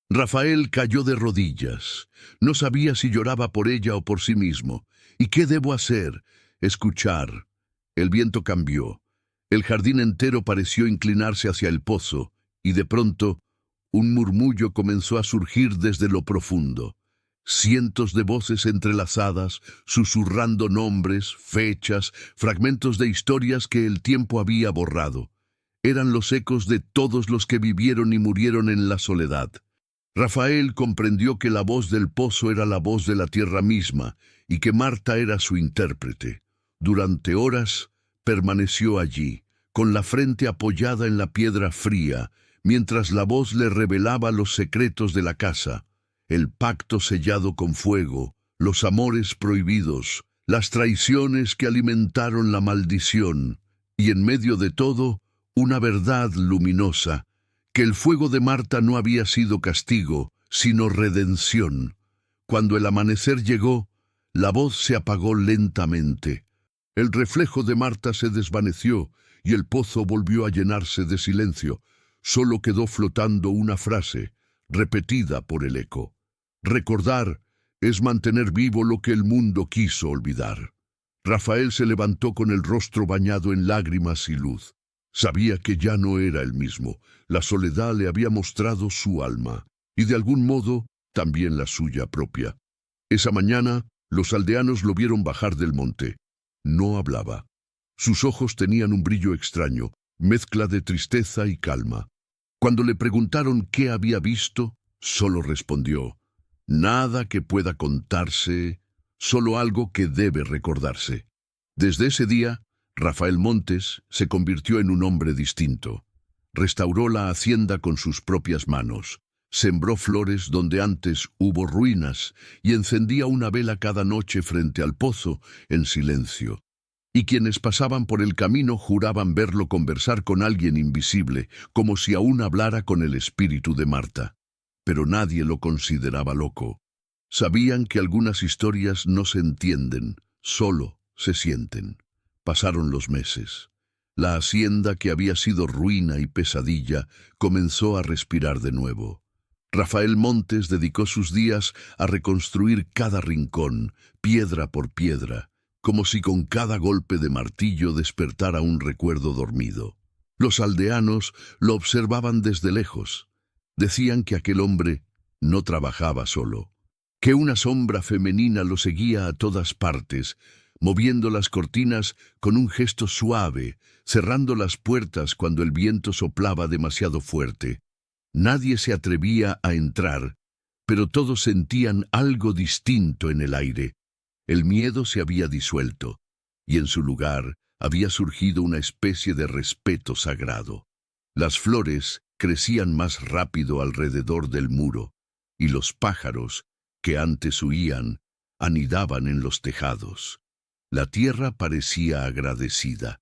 S1: Rafael cayó de rodillas. No sabía si lloraba por ella o por sí mismo. ¿Y qué debo hacer? Escuchar. El viento cambió. El jardín entero pareció inclinarse hacia el pozo, y de pronto un murmullo comenzó a surgir desde lo profundo. Cientos de voces entrelazadas, susurrando nombres, fechas, fragmentos de historias que el tiempo había borrado. Eran los ecos de todos los que vivieron y murieron en la soledad. Rafael comprendió que la voz del pozo era la voz de la tierra misma y que Marta era su intérprete. Durante horas permaneció allí, con la frente apoyada en la piedra fría, mientras la voz le revelaba los secretos de la casa, el pacto sellado con fuego, los amores prohibidos, las traiciones que alimentaron la maldición, y en medio de todo, una verdad luminosa, que el fuego de Marta no había sido castigo, sino redención. Cuando el amanecer llegó, la voz se apagó lentamente. El reflejo de Marta se desvaneció y el pozo volvió a llenarse de silencio. Solo quedó flotando una frase, repetida por el eco. Recordar es mantener vivo lo que el mundo quiso olvidar. Rafael se levantó con el rostro bañado en lágrimas y luz. Sabía que ya no era el mismo. La soledad le había mostrado su alma, y de algún modo también la suya propia. Esa mañana, los aldeanos lo vieron bajar del monte. No hablaba. Sus ojos tenían un brillo extraño, mezcla de tristeza y calma. Cuando le preguntaron qué había visto, solo respondió: nada que pueda contarse, solo algo que debe recordarse. Desde ese día, Rafael Montes se convirtió en un hombre distinto. Restauró la hacienda con sus propias manos, sembró flores donde antes hubo ruinas y encendía una vela cada noche frente al pozo en silencio. Y quienes pasaban por el camino juraban verlo conversar con alguien invisible, como si aún hablara con el espíritu de Marta. Pero nadie lo consideraba loco. Sabían que algunas historias no se entienden, solo se sienten. Pasaron los meses. La hacienda, que había sido ruina y pesadilla, comenzó a respirar de nuevo. Rafael Montes dedicó sus días a reconstruir cada rincón, piedra por piedra, como si con cada golpe de martillo despertara un recuerdo dormido. Los aldeanos lo observaban desde lejos. Decían que aquel hombre no trabajaba solo, que una sombra femenina lo seguía a todas partes, moviendo las cortinas con un gesto suave, cerrando las puertas cuando el viento soplaba demasiado fuerte. Nadie se atrevía a entrar, pero todos sentían algo distinto en el aire. El miedo se había disuelto, y en su lugar había surgido una especie de respeto sagrado. Las flores crecían más rápido alrededor del muro, y los pájaros, que antes huían, anidaban en los tejados. La tierra parecía agradecida.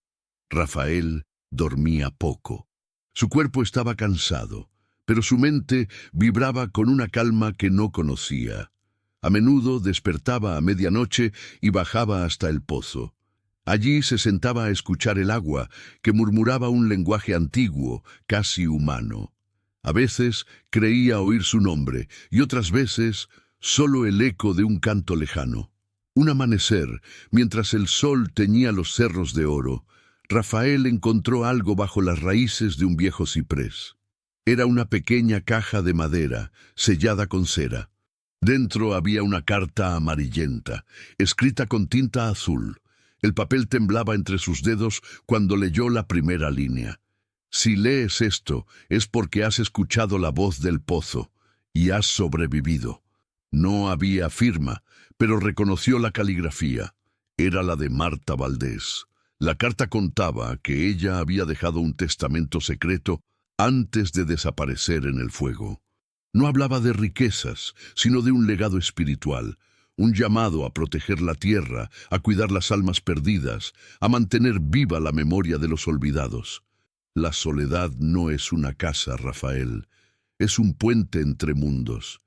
S1: Rafael dormía poco. Su cuerpo estaba cansado, pero su mente vibraba con una calma que no conocía. A menudo despertaba a medianoche y bajaba hasta el pozo. Allí se sentaba a escuchar el agua, que murmuraba un lenguaje antiguo, casi humano. A veces creía oír su nombre, y otras veces solo el eco de un canto lejano. Un amanecer, mientras el sol teñía los cerros de oro, Rafael encontró algo bajo las raíces de un viejo ciprés. Era una pequeña caja de madera, sellada con cera. Dentro había una carta amarillenta, escrita con tinta azul. El papel temblaba entre sus dedos cuando leyó la primera línea. Si lees esto, es porque has escuchado la voz del pozo y has sobrevivido. No había firma, pero reconoció la caligrafía. Era la de Marta Valdés. La carta contaba que ella había dejado un testamento secreto antes de desaparecer en el fuego. No hablaba de riquezas, sino de un legado espiritual, un llamado a proteger la tierra, a cuidar las almas perdidas, a mantener viva la memoria de los olvidados. La soledad no es una casa, Rafael, es un puente entre mundos.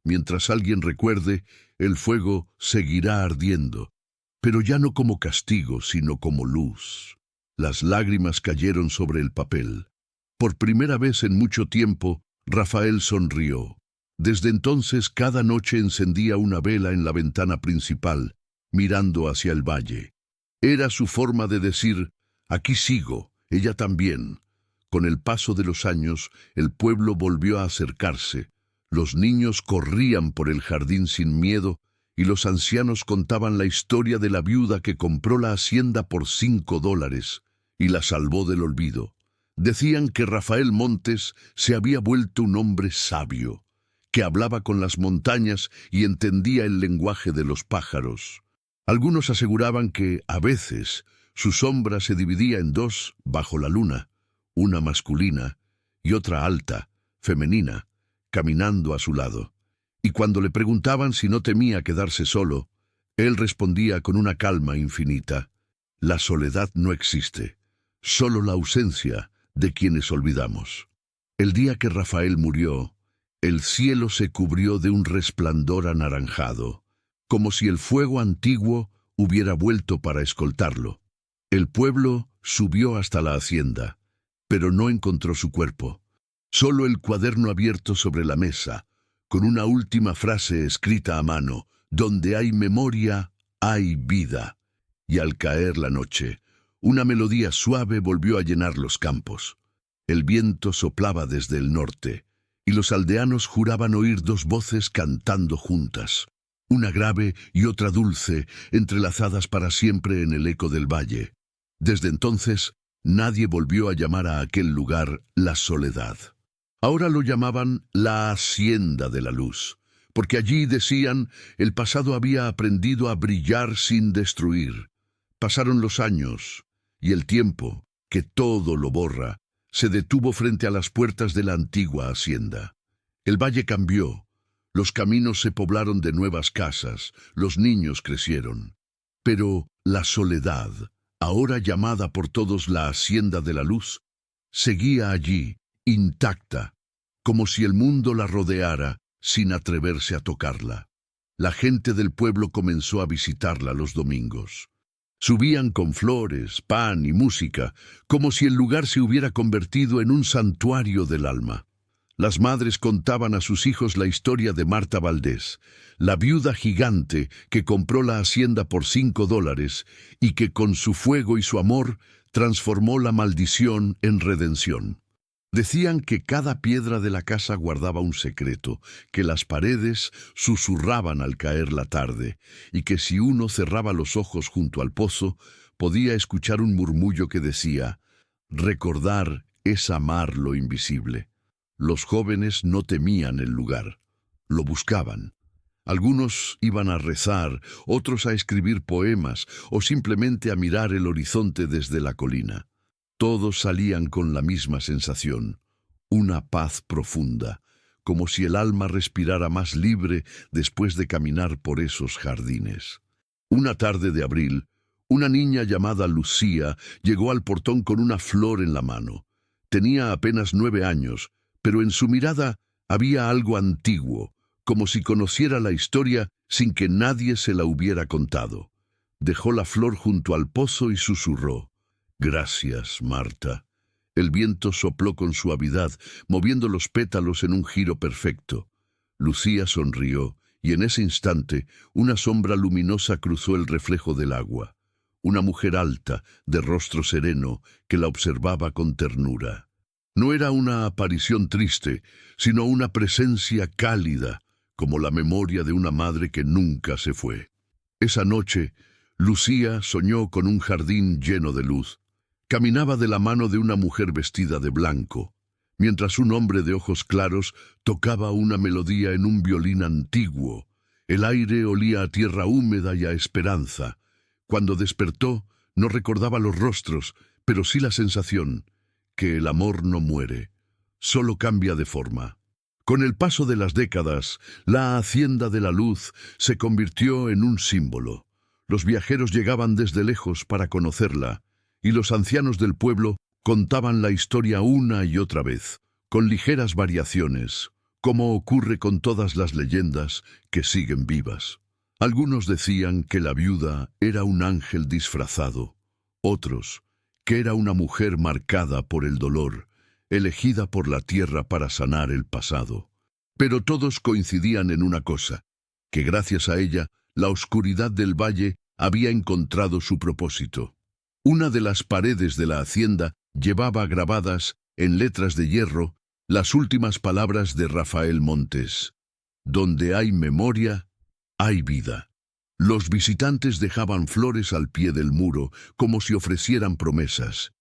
S1: Mientras alguien recuerde, el fuego seguirá ardiendo, pero ya no como castigo, sino como luz. Las lágrimas cayeron sobre el papel. Por primera vez en mucho tiempo, Rafael sonrió. Desde entonces, cada noche encendía una vela en la ventana principal, mirando hacia el valle. Era su forma de decir, aquí sigo, ella también. Con el paso de los años, el pueblo volvió a acercarse. Los niños corrían por el jardín sin miedo, y los ancianos contaban la historia de la viuda que compró la hacienda por $5 y la salvó del olvido. Decían que Rafael Montes se había vuelto un hombre sabio, que hablaba con las montañas y entendía el lenguaje de los pájaros. Algunos aseguraban que, a veces, su sombra se dividía en dos bajo la luna, una masculina y otra alta, femenina, caminando a su lado. Y cuando le preguntaban si no temía quedarse solo, él respondía con una calma infinita: la soledad no existe, solo la ausencia de quienes olvidamos. El día que Rafael murió, el cielo se cubrió de un resplandor anaranjado, como si el fuego antiguo hubiera vuelto para escoltarlo. El pueblo subió hasta la hacienda, pero no encontró su cuerpo. Solo el cuaderno abierto sobre la mesa, con una última frase escrita a mano: donde hay memoria, hay vida. Y al caer la noche, una melodía suave volvió a llenar los campos. El viento soplaba desde el norte, y los aldeanos juraban oír dos voces cantando juntas, una grave y otra dulce, entrelazadas para siempre en el eco del valle. Desde entonces, nadie volvió a llamar a aquel lugar la soledad. Ahora lo llamaban la Hacienda de la Luz, porque allí, decían, el pasado había aprendido a brillar sin destruir. Pasaron los años, y el tiempo, que todo lo borra, se detuvo frente a las puertas de la antigua hacienda. El valle cambió, los caminos se poblaron de nuevas casas, los niños crecieron. Pero la soledad, ahora llamada por todos la Hacienda de la Luz, seguía allí, intacta, como si el mundo la rodeara sin atreverse a tocarla. La gente del pueblo comenzó a visitarla los domingos. Subían con flores, pan y música, como si el lugar se hubiera convertido en un santuario del alma. Las madres contaban a sus hijos la historia de Marta Valdés, la viuda gigante que compró la hacienda por $5 y que con su fuego y su amor transformó la maldición en redención. Decían que cada piedra de la casa guardaba un secreto, que las paredes susurraban al caer la tarde, y que si uno cerraba los ojos junto al pozo, podía escuchar un murmullo que decía: recordar es amar lo invisible. Los jóvenes no temían el lugar, lo buscaban. Algunos iban a rezar, otros a escribir poemas o simplemente a mirar el horizonte desde la colina. Todos salían con la misma sensación, una paz profunda, como si el alma respirara más libre después de caminar por esos jardines. Una tarde de abril, una niña llamada Lucía llegó al portón con una flor en la mano. Tenía apenas 9 años, pero en su mirada había algo antiguo, como si conociera la historia sin que nadie se la hubiera contado. Dejó la flor junto al pozo y susurró: «Gracias, Marta». El viento sopló con suavidad, moviendo los pétalos en un giro perfecto. Lucía sonrió, y en ese instante una sombra luminosa cruzó el reflejo del agua. Una mujer alta, de rostro sereno, que la observaba con ternura. No era una aparición triste, sino una presencia cálida, como la memoria de una madre que nunca se fue. Esa noche, Lucía soñó con un jardín lleno de luz. Caminaba de la mano de una mujer vestida de blanco, mientras un hombre de ojos claros tocaba una melodía en un violín antiguo. El aire olía a tierra húmeda y a esperanza. Cuando despertó, no recordaba los rostros, pero sí la sensación, que el amor no muere, solo cambia de forma. Con el paso de las décadas, la Hacienda de la Luz se convirtió en un símbolo. Los viajeros llegaban desde lejos para conocerla, y los ancianos del pueblo contaban la historia una y otra vez, con ligeras variaciones, como ocurre con todas las leyendas que siguen vivas. Algunos decían que la viuda era un ángel disfrazado, otros que era una mujer marcada por el dolor, elegida por la tierra para sanar el pasado. Pero todos coincidían en una cosa, que gracias a ella, la oscuridad del valle había encontrado su propósito. Una de las paredes de la hacienda llevaba grabadas, en letras de hierro, las últimas palabras de Rafael Montes: «Donde hay memoria, hay vida». Los visitantes dejaban flores al pie del muro, como si ofrecieran promesas,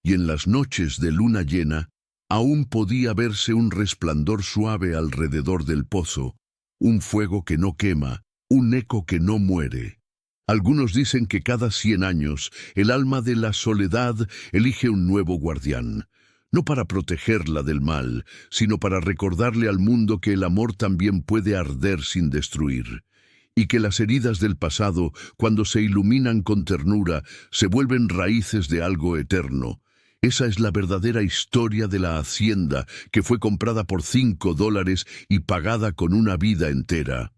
S1: y en las noches de luna llena, aún podía verse un resplandor suave alrededor del pozo, un fuego que no quema, un eco que no muere. Algunos dicen que cada 100 años, el alma de la soledad elige un nuevo guardián, no para protegerla del mal, sino para recordarle al mundo que el amor también puede arder sin destruir, y que las heridas del pasado, cuando se iluminan con ternura, se vuelven raíces de algo eterno. Esa es la verdadera historia de la hacienda, que fue comprada por $5 y pagada con una vida entera.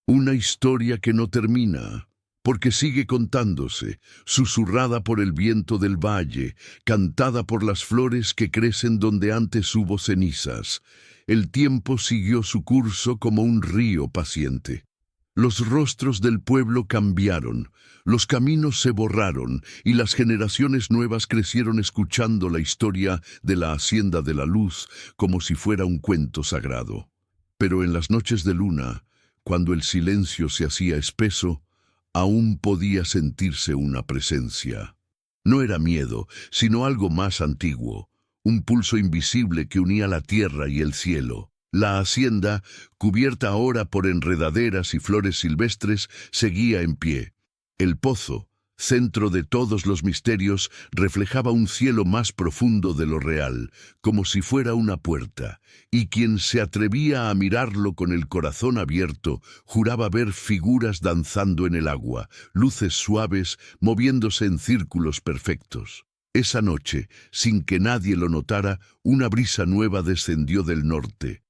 S1: Una historia que no termina, porque sigue contándose, susurrada por el viento del valle, cantada por las flores que crecen donde antes hubo cenizas. El tiempo siguió su curso como un río paciente. Los rostros del pueblo cambiaron, los caminos se borraron y las generaciones nuevas crecieron escuchando la historia de la Hacienda de la Luz como si fuera un cuento sagrado. Pero en las noches de luna, cuando el silencio se hacía espeso, aún podía sentirse una presencia. No era miedo, sino algo más antiguo, un pulso invisible que unía la tierra y el cielo. La hacienda, cubierta ahora por enredaderas y flores silvestres, seguía en pie. El pozo, centro de todos los misterios, reflejaba un cielo más profundo de lo real, como si fuera una puerta, y quien se atrevía a mirarlo con el corazón abierto, juraba ver figuras danzando en el agua, luces suaves moviéndose en círculos perfectos. Esa noche, sin que nadie lo notara, una brisa nueva descendió del norte.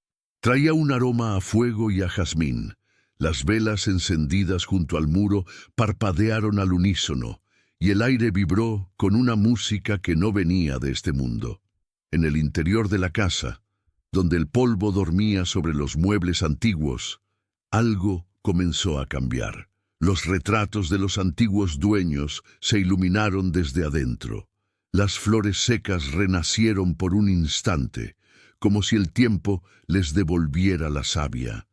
S1: Traía un aroma a fuego y a jazmín. Las velas encendidas junto al muro parpadearon al unísono, y el aire vibró con una música que no venía de este mundo. En el interior de la casa, donde el polvo dormía sobre los muebles antiguos, algo comenzó a cambiar. Los retratos de los antiguos dueños se iluminaron desde adentro. Las flores secas renacieron por un instante, como si el tiempo les devolviera la savia.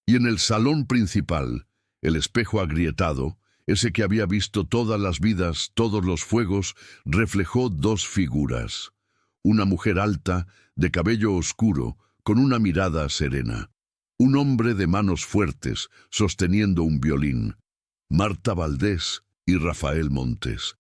S1: Y en el salón principal, el espejo agrietado, ese que había visto todas las vidas, todos los fuegos, reflejó dos figuras. Una mujer alta, de cabello oscuro, con una mirada serena. Un hombre de manos fuertes, sosteniendo un violín. Marta Valdés y Rafael Montes.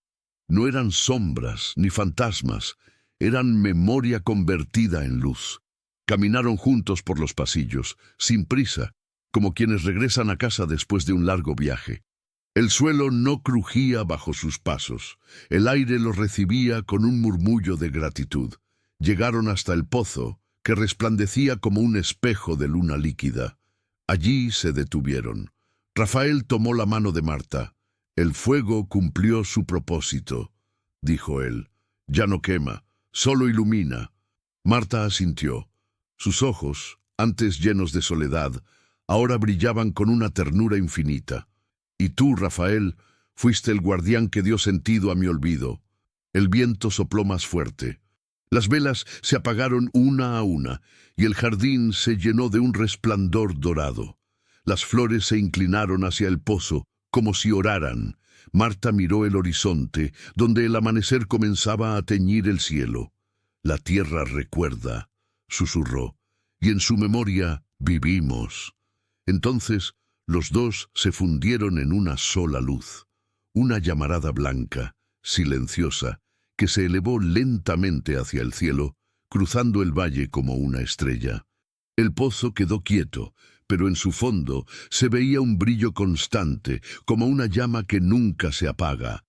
S1: No eran sombras ni fantasmas, eran memoria convertida en luz. Caminaron juntos por los pasillos, sin prisa, como quienes regresan a casa después de un largo viaje. El suelo no crujía bajo sus pasos, el aire los recibía con un murmullo de gratitud. Llegaron hasta el pozo, que resplandecía como un espejo de luna líquida. Allí se detuvieron. Rafael tomó la mano de Marta. «El fuego cumplió su propósito», dijo él. «Ya no quema, solo ilumina». Marta asintió. Sus ojos, antes llenos de soledad, ahora brillaban con una ternura infinita. «Y tú, Rafael, fuiste el guardián que dio sentido a mi olvido». El viento sopló más fuerte. Las velas se apagaron una a una, y el jardín se llenó de un resplandor dorado. Las flores se inclinaron hacia el pozo, como si oraran. Marta miró el horizonte, donde el amanecer comenzaba a teñir el cielo. «La tierra recuerda», susurró, «y en su memoria vivimos». Entonces los dos se fundieron en una sola luz, una llamarada blanca, silenciosa, que se elevó lentamente hacia el cielo, cruzando el valle como una estrella. El pozo quedó quieto, pero en su fondo se veía un brillo constante, como una llama que nunca se apaga.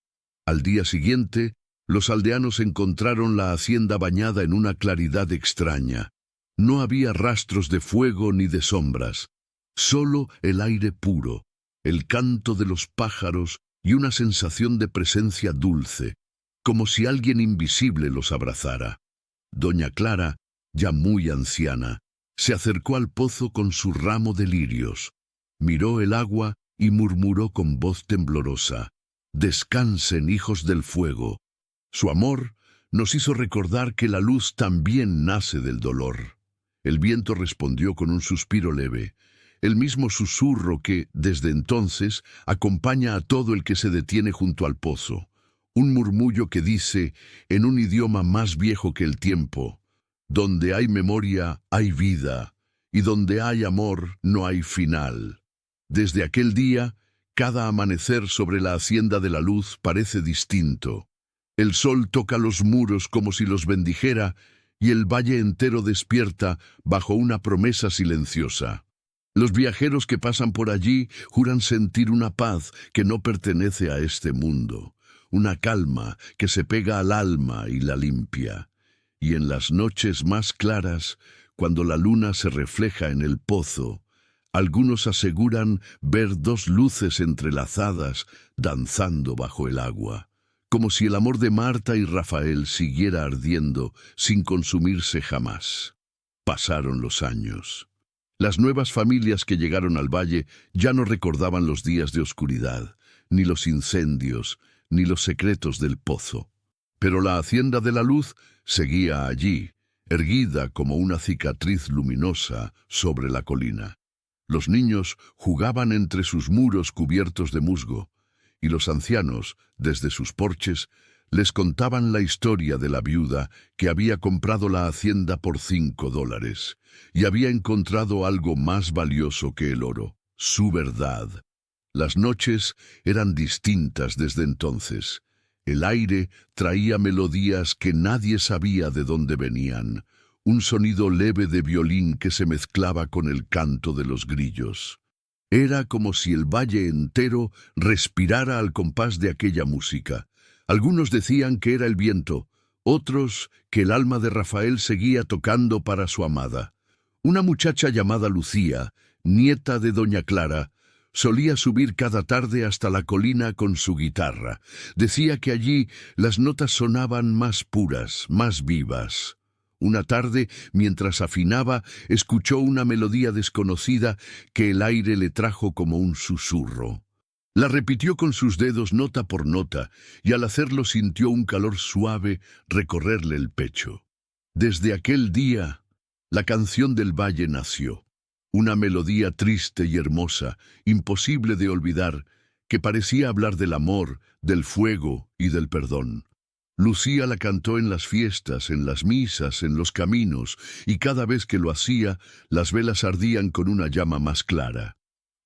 S1: Al día siguiente, los aldeanos encontraron la hacienda bañada en una claridad extraña. No había rastros de fuego ni de sombras, solo el aire puro, el canto de los pájaros y una sensación de presencia dulce, como si alguien invisible los abrazara. Doña Clara, ya muy anciana, se acercó al pozo con su ramo de lirios, miró el agua y murmuró con voz temblorosa: «Descansen, hijos del fuego». Su amor nos hizo recordar que la luz también nace del dolor. El viento respondió con un suspiro leve, el mismo susurro que, desde entonces, acompaña a todo el que se detiene junto al pozo. Un murmullo que dice, en un idioma más viejo que el tiempo: «Donde hay memoria, hay vida, y donde hay amor, no hay final». Desde aquel día, cada amanecer sobre la Hacienda de la Luz parece distinto. El sol toca los muros como si los bendijera, y el valle entero despierta bajo una promesa silenciosa. Los viajeros que pasan por allí juran sentir una paz que no pertenece a este mundo, una calma que se pega al alma y la limpia. Y en las noches más claras, cuando la luna se refleja en el pozo, algunos aseguran ver dos luces entrelazadas danzando bajo el agua, como si el amor de Marta y Rafael siguiera ardiendo sin consumirse jamás. Pasaron los años. Las nuevas familias que llegaron al valle ya no recordaban los días de oscuridad, ni los incendios, ni los secretos del pozo. Pero la Hacienda de la Luz seguía allí, erguida como una cicatriz luminosa sobre la colina. Los niños jugaban entre sus muros cubiertos de musgo, y los ancianos, desde sus porches, les contaban la historia de la viuda que había comprado la hacienda por $5 y había encontrado algo más valioso que el oro: su verdad. Las noches eran distintas desde entonces. El aire traía melodías que nadie sabía de dónde venían, un sonido leve de violín que se mezclaba con el canto de los grillos. Era como si el valle entero respirara al compás de aquella música. Algunos decían que era el viento, otros que el alma de Rafael seguía tocando para su amada. Una muchacha llamada Lucía, nieta de Doña Clara, solía subir cada tarde hasta la colina con su guitarra. Decía que allí las notas sonaban más puras, más vivas. Una tarde, mientras afinaba, escuchó una melodía desconocida que el aire le trajo como un susurro. La repitió con sus dedos nota por nota, y al hacerlo sintió un calor suave recorrerle el pecho. Desde aquel día, la canción del valle nació. Una melodía triste y hermosa, imposible de olvidar, que parecía hablar del amor, del fuego y del perdón. Lucía la cantó en las fiestas, en las misas, en los caminos, y cada vez que lo hacía, las velas ardían con una llama más clara.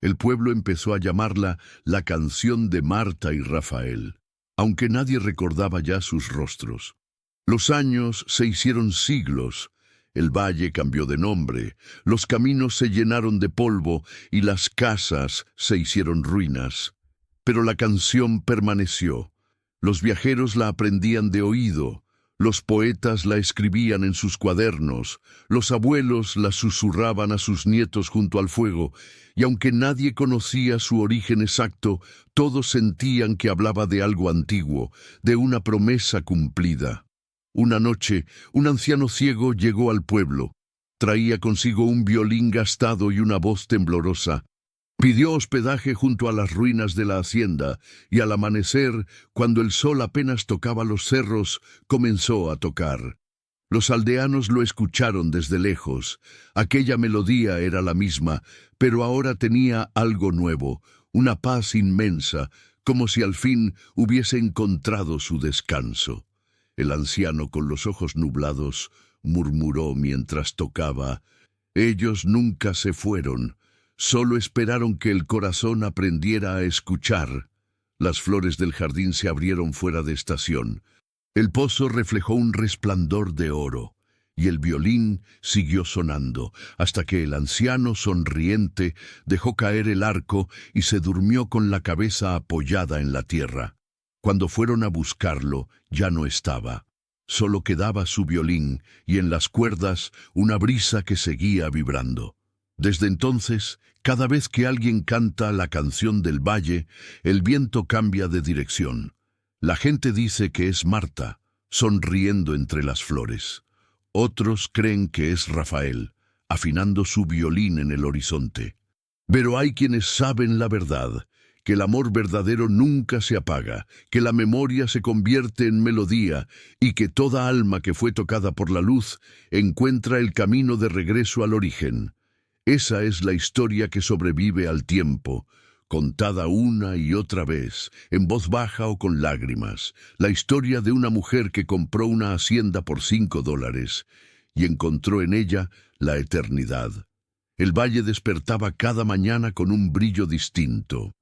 S1: El pueblo empezó a llamarla la canción de Marta y Rafael, aunque nadie recordaba ya sus rostros. Los años se hicieron siglos, el valle cambió de nombre, los caminos se llenaron de polvo y las casas se hicieron ruinas. Pero la canción permaneció. Los viajeros la aprendían de oído, los poetas la escribían en sus cuadernos, los abuelos la susurraban a sus nietos junto al fuego, y aunque nadie conocía su origen exacto, todos sentían que hablaba de algo antiguo, de una promesa cumplida. Una noche, un anciano ciego llegó al pueblo. Traía consigo un violín gastado y una voz temblorosa. Pidió hospedaje junto a las ruinas de la hacienda, y al amanecer, cuando el sol apenas tocaba los cerros, comenzó a tocar. Los aldeanos lo escucharon desde lejos. Aquella melodía era la misma, pero ahora tenía algo nuevo, una paz inmensa, como si al fin hubiese encontrado su descanso. El anciano, con los ojos nublados, murmuró mientras tocaba: «Ellos nunca se fueron. Solo esperaron que el corazón aprendiera a escuchar». Las flores del jardín se abrieron fuera de estación. El pozo reflejó un resplandor de oro, y el violín siguió sonando, hasta que el anciano, sonriente, dejó caer el arco y se durmió con la cabeza apoyada en la tierra. Cuando fueron a buscarlo, ya no estaba. Solo quedaba su violín, y en las cuerdas una brisa que seguía vibrando. Desde entonces, cada vez que alguien canta la canción del valle, el viento cambia de dirección. La gente dice que es Marta, sonriendo entre las flores. Otros creen que es Rafael, afinando su violín en el horizonte. Pero hay quienes saben la verdad, que el amor verdadero nunca se apaga, que la memoria se convierte en melodía y que toda alma que fue tocada por la luz encuentra el camino de regreso al origen. Esa es la historia que sobrevive al tiempo, contada una y otra vez, en voz baja o con lágrimas, la historia de una mujer que compró una hacienda por $5 y encontró en ella la eternidad. El valle despertaba cada mañana con un brillo distinto.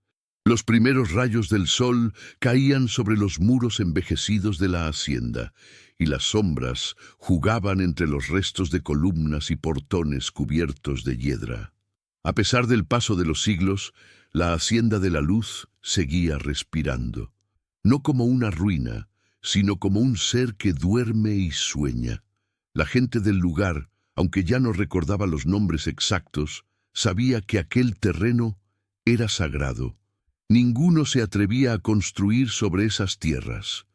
S1: Los primeros rayos del sol caían sobre los muros envejecidos de la hacienda, y las sombras jugaban entre los restos de columnas y portones cubiertos de hiedra. A pesar del paso de los siglos, la hacienda de la luz seguía respirando, no como una ruina, sino como un ser que duerme y sueña. La gente del lugar, aunque ya no recordaba los nombres exactos, sabía que aquel terreno era sagrado. Ninguno se atrevía a construir sobre esas tierras.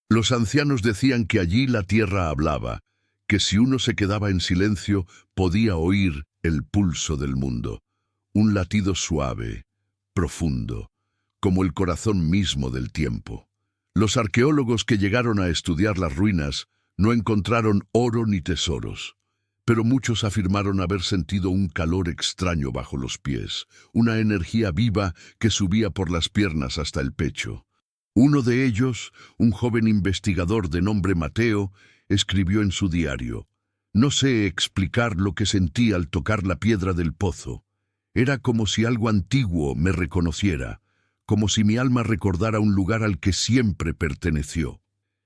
S1: Los ancianos decían que allí la tierra hablaba, que si uno se quedaba en silencio podía oír el pulso del mundo, un latido suave, profundo, como el corazón mismo del tiempo. Los arqueólogos que llegaron a estudiar las ruinas no encontraron oro ni tesoros, pero muchos afirmaron haber sentido un calor extraño bajo los pies, una energía viva que subía por las piernas hasta el pecho. Uno de ellos, un joven investigador de nombre Mateo, escribió en su diario: «No sé explicar lo que sentí al tocar la piedra del pozo. Era como si algo antiguo me reconociera, como si mi alma recordara un lugar al que siempre perteneció».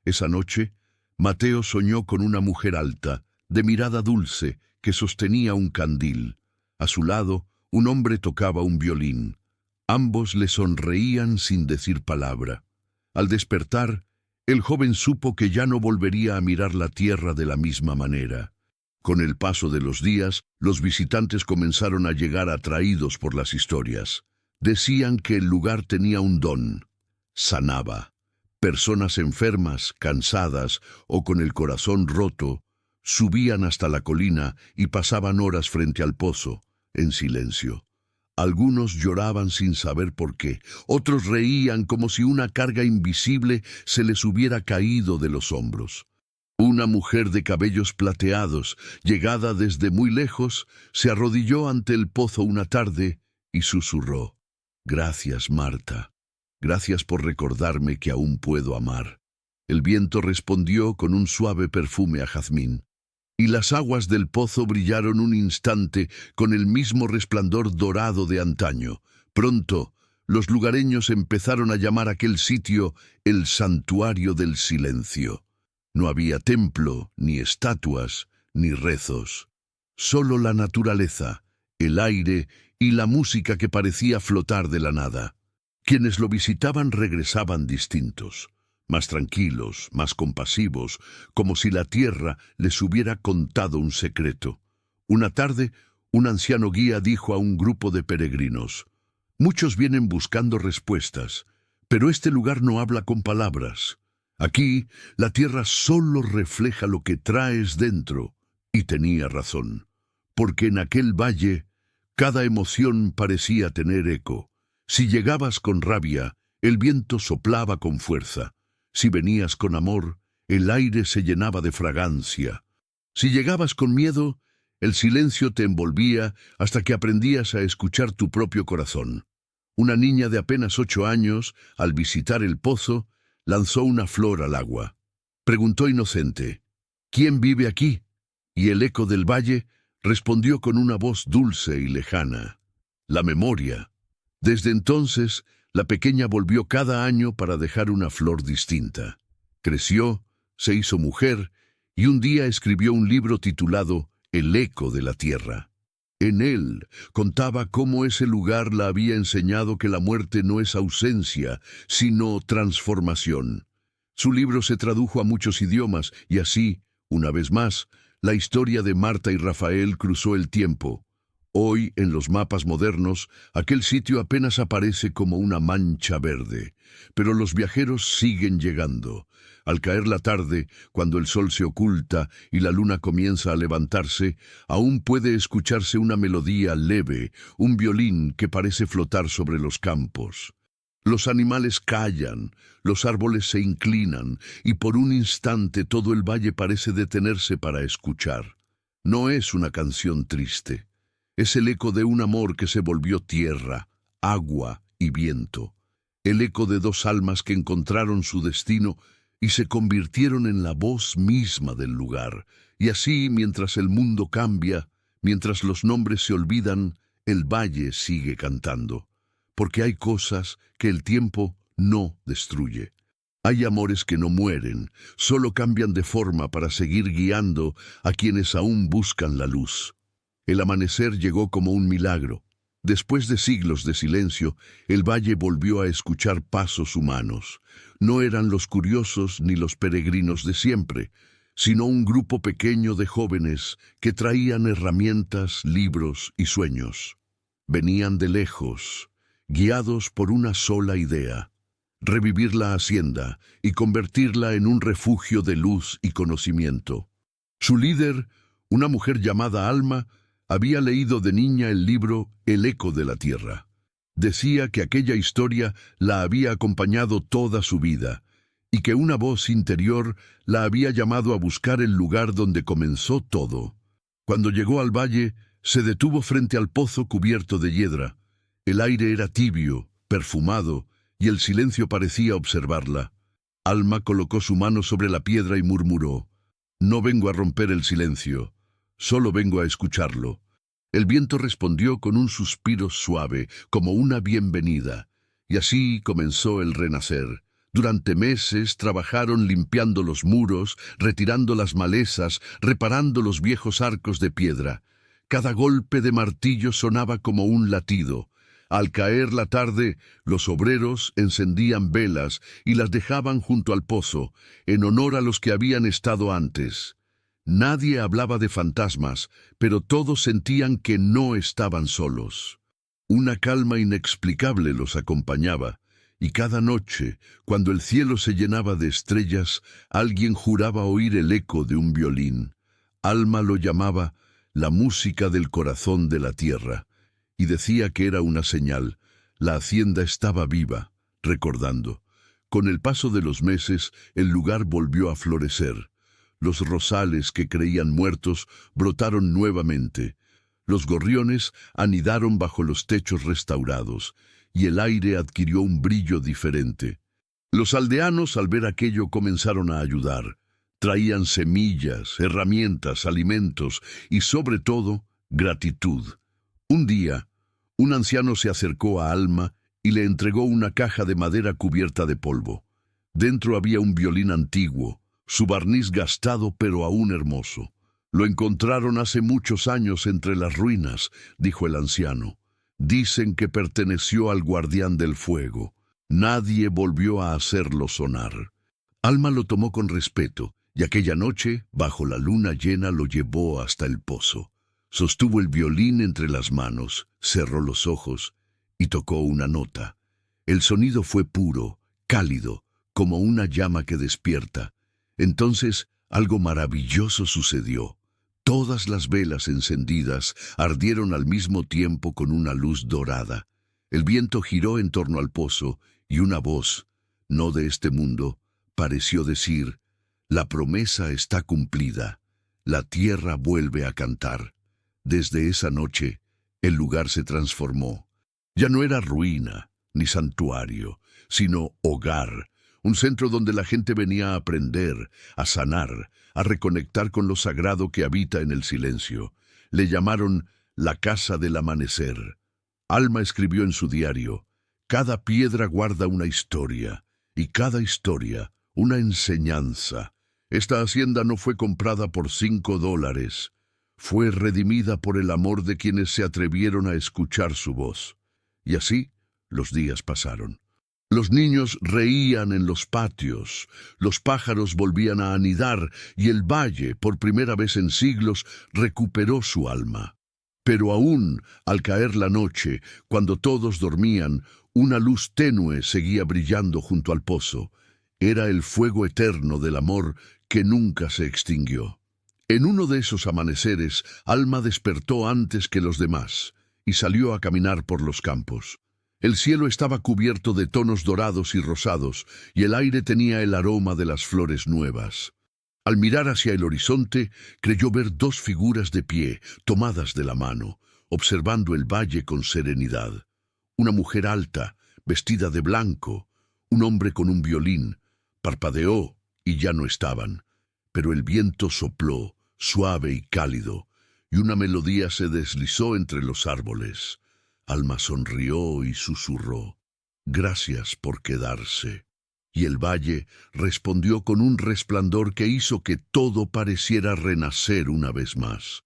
S1: Esa noche, Mateo soñó con una mujer alta, de mirada dulce, que sostenía un candil. A su lado, un hombre tocaba un violín. Ambos le sonreían sin decir palabra. Al despertar, el joven supo que ya no volvería a mirar la tierra de la misma manera. Con el paso de los días, los visitantes comenzaron a llegar atraídos por las historias. Decían que el lugar tenía un don: sanaba. Personas enfermas, cansadas o con el corazón roto, subían hasta la colina y pasaban horas frente al pozo, en silencio. Algunos lloraban sin saber por qué, otros reían como si una carga invisible se les hubiera caído de los hombros. Una mujer de cabellos plateados, llegada desde muy lejos, se arrodilló ante el pozo una tarde y susurró: «Gracias, Marta. Gracias por recordarme que aún puedo amar». El viento respondió con un suave perfume a jazmín, y las aguas del pozo brillaron un instante con el mismo resplandor dorado de antaño. Pronto, los lugareños empezaron a llamar aquel sitio el Santuario del Silencio. No había templo, ni estatuas, ni rezos. Solo la naturaleza, el aire y la música que parecía flotar de la nada. Quienes lo visitaban regresaban distintos, más tranquilos, más compasivos, como si la tierra les hubiera contado un secreto. Una tarde, un anciano guía dijo a un grupo de peregrinos: «Muchos vienen buscando respuestas, pero este lugar no habla con palabras. Aquí, la tierra solo refleja lo que traes dentro». Y tenía razón, porque en aquel valle, cada emoción parecía tener eco. Si llegabas con rabia, el viento soplaba con fuerza. Si venías con amor, el aire se llenaba de fragancia. Si llegabas con miedo, el silencio te envolvía hasta que aprendías a escuchar tu propio corazón. Una niña de apenas 8 años, al visitar el pozo, lanzó una flor al agua. Preguntó inocente: «¿Quién vive aquí?». Y el eco del valle respondió con una voz dulce y lejana: «La memoria». Desde entonces, la pequeña volvió cada año para dejar una flor distinta. Creció, se hizo mujer y un día escribió un libro titulado El eco de la tierra. En él contaba cómo ese lugar la había enseñado que la muerte no es ausencia, sino transformación. Su libro se tradujo a muchos idiomas y así, una vez más, la historia de Marta y Rafael cruzó el tiempo. Hoy, en los mapas modernos, aquel sitio apenas aparece como una mancha verde, pero los viajeros siguen llegando. Al caer la tarde, cuando el sol se oculta y la luna comienza a levantarse, aún puede escucharse una melodía leve, un violín que parece flotar sobre los campos. Los animales callan, los árboles se inclinan, y por un instante todo el valle parece detenerse para escuchar. No es una canción triste. Es el eco de un amor que se volvió tierra, agua y viento. El eco de 2 almas que encontraron su destino y se convirtieron en la voz misma del lugar. Y así, mientras el mundo cambia, mientras los nombres se olvidan, el valle sigue cantando. Porque hay cosas que el tiempo no destruye. Hay amores que no mueren, solo cambian de forma para seguir guiando a quienes aún buscan la luz. El amanecer llegó como un milagro. Después de siglos de silencio, el valle volvió a escuchar pasos humanos. No eran los curiosos ni los peregrinos de siempre, sino un grupo pequeño de jóvenes que traían herramientas, libros y sueños. Venían de lejos, guiados por una sola idea: revivir la hacienda y convertirla en un refugio de luz y conocimiento. Su líder, una mujer llamada Alma, había leído de niña el libro El eco de la tierra. Decía que aquella historia la había acompañado toda su vida y que una voz interior la había llamado a buscar el lugar donde comenzó todo. Cuando llegó al valle, se detuvo frente al pozo cubierto de hiedra. El aire era tibio, perfumado, y el silencio parecía observarla. Alma colocó su mano sobre la piedra y murmuró: «No vengo a romper el silencio. Solo vengo a escucharlo». El viento respondió con un suspiro suave, como una bienvenida, y así comenzó el renacer. Durante meses trabajaron limpiando los muros, retirando las malezas, reparando los viejos arcos de piedra. Cada golpe de martillo sonaba como un latido. Al caer la tarde, los obreros encendían velas y las dejaban junto al pozo, en honor a los que habían estado antes. Nadie hablaba de fantasmas, pero todos sentían que no estaban solos. Una calma inexplicable los acompañaba, y cada noche, cuando el cielo se llenaba de estrellas, alguien juraba oír el eco de un violín. Alma lo llamaba la música del corazón de la tierra, y decía que era una señal. La hacienda estaba viva, recordando. Con el paso de los meses, el lugar volvió a florecer. Los rosales que creían muertos brotaron nuevamente. Los gorriones anidaron bajo los techos restaurados, y el aire adquirió un brillo diferente. Los aldeanos, al ver aquello, comenzaron a ayudar. Traían semillas, herramientas, alimentos y, sobre todo, gratitud. Un día, un anciano se acercó a Alma y le entregó una caja de madera cubierta de polvo. Dentro había un violín antiguo, su barniz gastado pero aún hermoso. «Lo encontraron hace muchos años entre las ruinas», dijo el anciano. «Dicen que perteneció al guardián del fuego. Nadie volvió a hacerlo sonar». Alma lo tomó con respeto, y aquella noche, bajo la luna llena, lo llevó hasta el pozo. Sostuvo el violín entre las manos, cerró los ojos y tocó una nota. El sonido fue puro, cálido, como una llama que despierta. Entonces, algo maravilloso sucedió. Todas las velas encendidas ardieron al mismo tiempo con una luz dorada. El viento giró en torno al pozo y una voz, no de este mundo, pareció decir: «La promesa está cumplida. La tierra vuelve a cantar». Desde esa noche, el lugar se transformó. Ya no era ruina ni santuario, sino hogar, un centro donde la gente venía a aprender, a sanar, a reconectar con lo sagrado que habita en el silencio. Le llamaron la Casa del Amanecer. Alma escribió en su diario: «Cada piedra guarda una historia, y cada historia una enseñanza. Esta hacienda no fue comprada por $5. Fue redimida por el amor de quienes se atrevieron a escuchar su voz». Y así los días pasaron. Los niños reían en los patios, los pájaros volvían a anidar y el valle, por primera vez en siglos, recuperó su alma. Pero aún, al caer la noche, cuando todos dormían, una luz tenue seguía brillando junto al pozo. Era el fuego eterno del amor que nunca se extinguió. En uno de esos amaneceres, Alma despertó antes que los demás y salió a caminar por los campos. El cielo estaba cubierto de tonos dorados y rosados, y el aire tenía el aroma de las flores nuevas. Al mirar hacia el horizonte, creyó ver dos figuras de pie, tomadas de la mano, observando el valle con serenidad. Una mujer alta, vestida de blanco, un hombre con un violín. Parpadeó y ya no estaban, pero el viento sopló, suave y cálido, y una melodía se deslizó entre los árboles. Alma sonrió y susurró: «Gracias por quedarse». Y el valle respondió con un resplandor que hizo que todo pareciera renacer una vez más.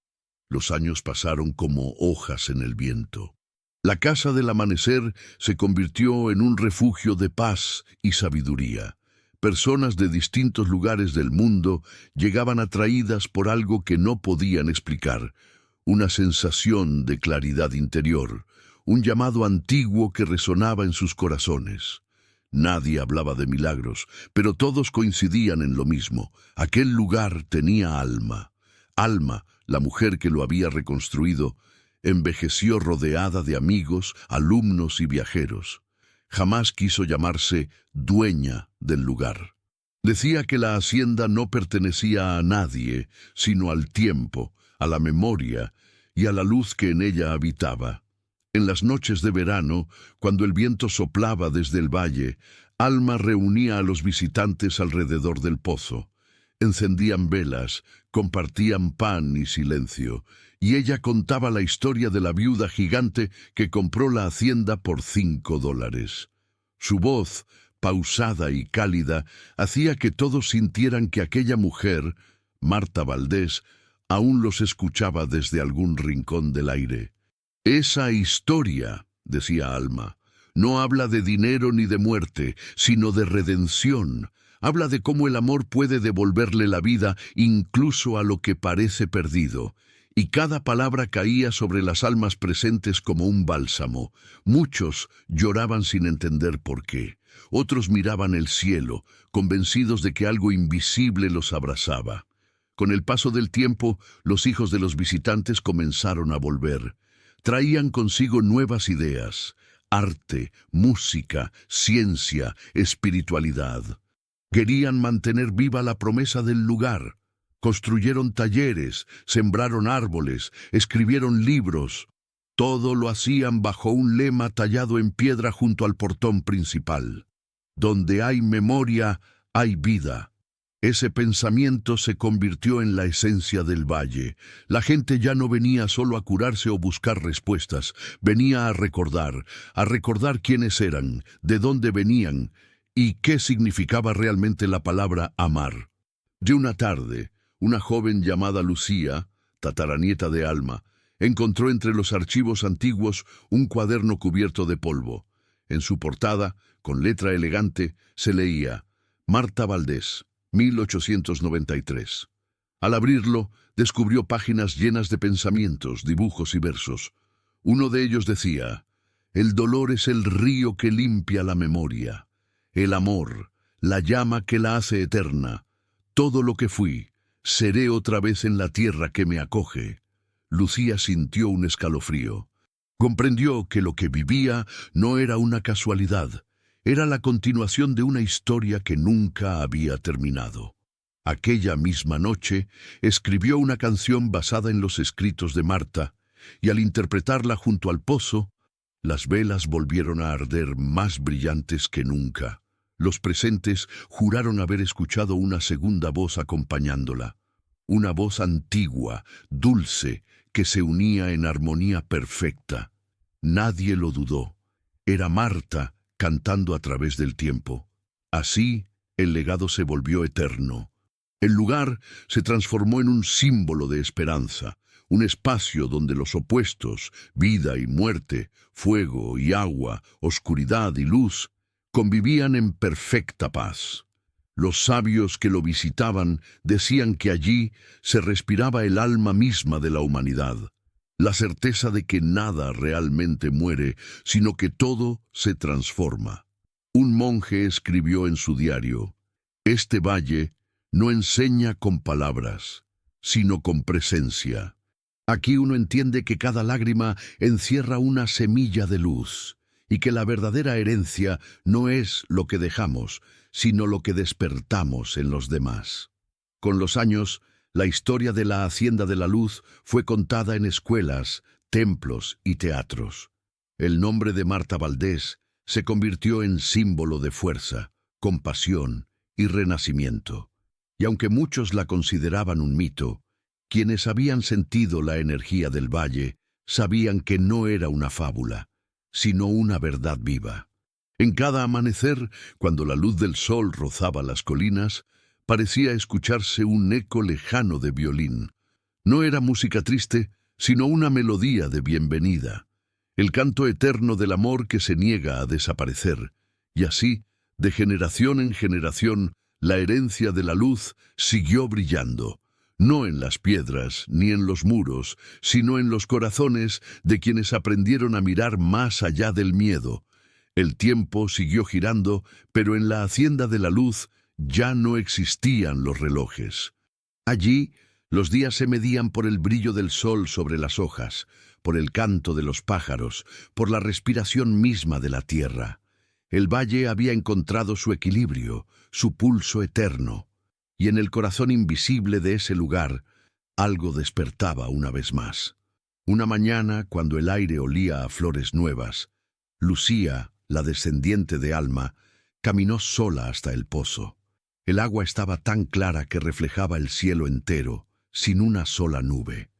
S1: Los años pasaron como hojas en el viento. La Casa del Amanecer se convirtió en un refugio de paz y sabiduría. Personas de distintos lugares del mundo llegaban atraídas por algo que no podían explicar, una sensación de claridad interior, un llamado antiguo que resonaba en sus corazones. Nadie hablaba de milagros, pero todos coincidían en lo mismo: aquel lugar tenía alma. Alma, la mujer que lo había reconstruido, envejeció rodeada de amigos, alumnos y viajeros. Jamás quiso llamarse dueña del lugar. Decía que la hacienda no pertenecía a nadie, sino al tiempo, a la memoria y a la luz que en ella habitaba. En las noches de verano, cuando el viento soplaba desde el valle, Alma reunía a los visitantes alrededor del pozo. Encendían velas, compartían pan y silencio, y ella contaba la historia de la viuda gigante que compró la hacienda por $5. Su voz, pausada y cálida, hacía que todos sintieran que aquella mujer, Marta Valdés, aún los escuchaba desde algún rincón del aire. «Esa historia», decía Alma, «no habla de dinero ni de muerte, sino de redención. Habla de cómo el amor puede devolverle la vida incluso a lo que parece perdido». Y cada palabra caía sobre las almas presentes como un bálsamo. Muchos lloraban sin entender por qué. Otros miraban el cielo, convencidos de que algo invisible los abrazaba. Con el paso del tiempo, los hijos de los visitantes comenzaron a volver. Traían consigo nuevas ideas, arte, música, ciencia, espiritualidad. Querían mantener viva la promesa del lugar. Construyeron talleres, sembraron árboles, escribieron libros. Todo lo hacían bajo un lema tallado en piedra junto al portón principal. Donde hay memoria, hay vida. Ese pensamiento se convirtió en la esencia del valle. La gente ya no venía solo a curarse o buscar respuestas, venía a recordar quiénes eran, de dónde venían y qué significaba realmente la palabra amar. De una tarde, una joven llamada Lucía, tataranieta de Alma, encontró entre los archivos antiguos un cuaderno cubierto de polvo. En su portada, con letra elegante, se leía Marta Valdés, 1893. Al abrirlo, descubrió páginas llenas de pensamientos, dibujos y versos. Uno de ellos decía: el dolor es el río que limpia la memoria. El amor, la llama que la hace eterna. Todo lo que fui, seré otra vez en la tierra que me acoge. Lucía sintió un escalofrío. Comprendió que lo que vivía no era una casualidad. Era la continuación de una historia que nunca había terminado. Aquella misma noche, escribió una canción basada en los escritos de Marta, y al interpretarla junto al pozo, las velas volvieron a arder más brillantes que nunca. Los presentes juraron haber escuchado una segunda voz acompañándola. Una voz antigua, dulce, que se unía en armonía perfecta. Nadie lo dudó. Era Marta, cantando a través del tiempo. Así, el legado se volvió eterno. El lugar se transformó en un símbolo de esperanza, un espacio donde los opuestos, vida y muerte, fuego y agua, oscuridad y luz, convivían en perfecta paz. Los sabios que lo visitaban decían que allí se respiraba el alma misma de la humanidad, la certeza de que nada realmente muere, sino que todo se transforma. Un monje escribió en su diario: este valle no enseña con palabras, sino con presencia. Aquí uno entiende que cada lágrima encierra una semilla de luz, y que la verdadera herencia no es lo que dejamos, sino lo que despertamos en los demás. Con los años, la historia de la Hacienda de la Luz fue contada en escuelas, templos y teatros. El nombre de Marta Valdés se convirtió en símbolo de fuerza, compasión y renacimiento. Y aunque muchos la consideraban un mito, quienes habían sentido la energía del valle sabían que no era una fábula, sino una verdad viva. En cada amanecer, cuando la luz del sol rozaba las colinas, parecía escucharse un eco lejano de violín. No era música triste, sino una melodía de bienvenida, el canto eterno del amor que se niega a desaparecer, y así, de generación en generación, la herencia de la luz siguió brillando, no en las piedras ni en los muros, sino en los corazones de quienes aprendieron a mirar más allá del miedo. El tiempo siguió girando, pero en la Hacienda de la Luz ya no existían los relojes. Allí, los días se medían por el brillo del sol sobre las hojas, por el canto de los pájaros, por la respiración misma de la tierra. El valle había encontrado su equilibrio, su pulso eterno, y en el corazón invisible de ese lugar, algo despertaba una vez más. Una mañana, cuando el aire olía a flores nuevas, Lucía, la descendiente de Alma, caminó sola hasta el pozo. El agua estaba tan clara que reflejaba el cielo entero, sin una sola nube.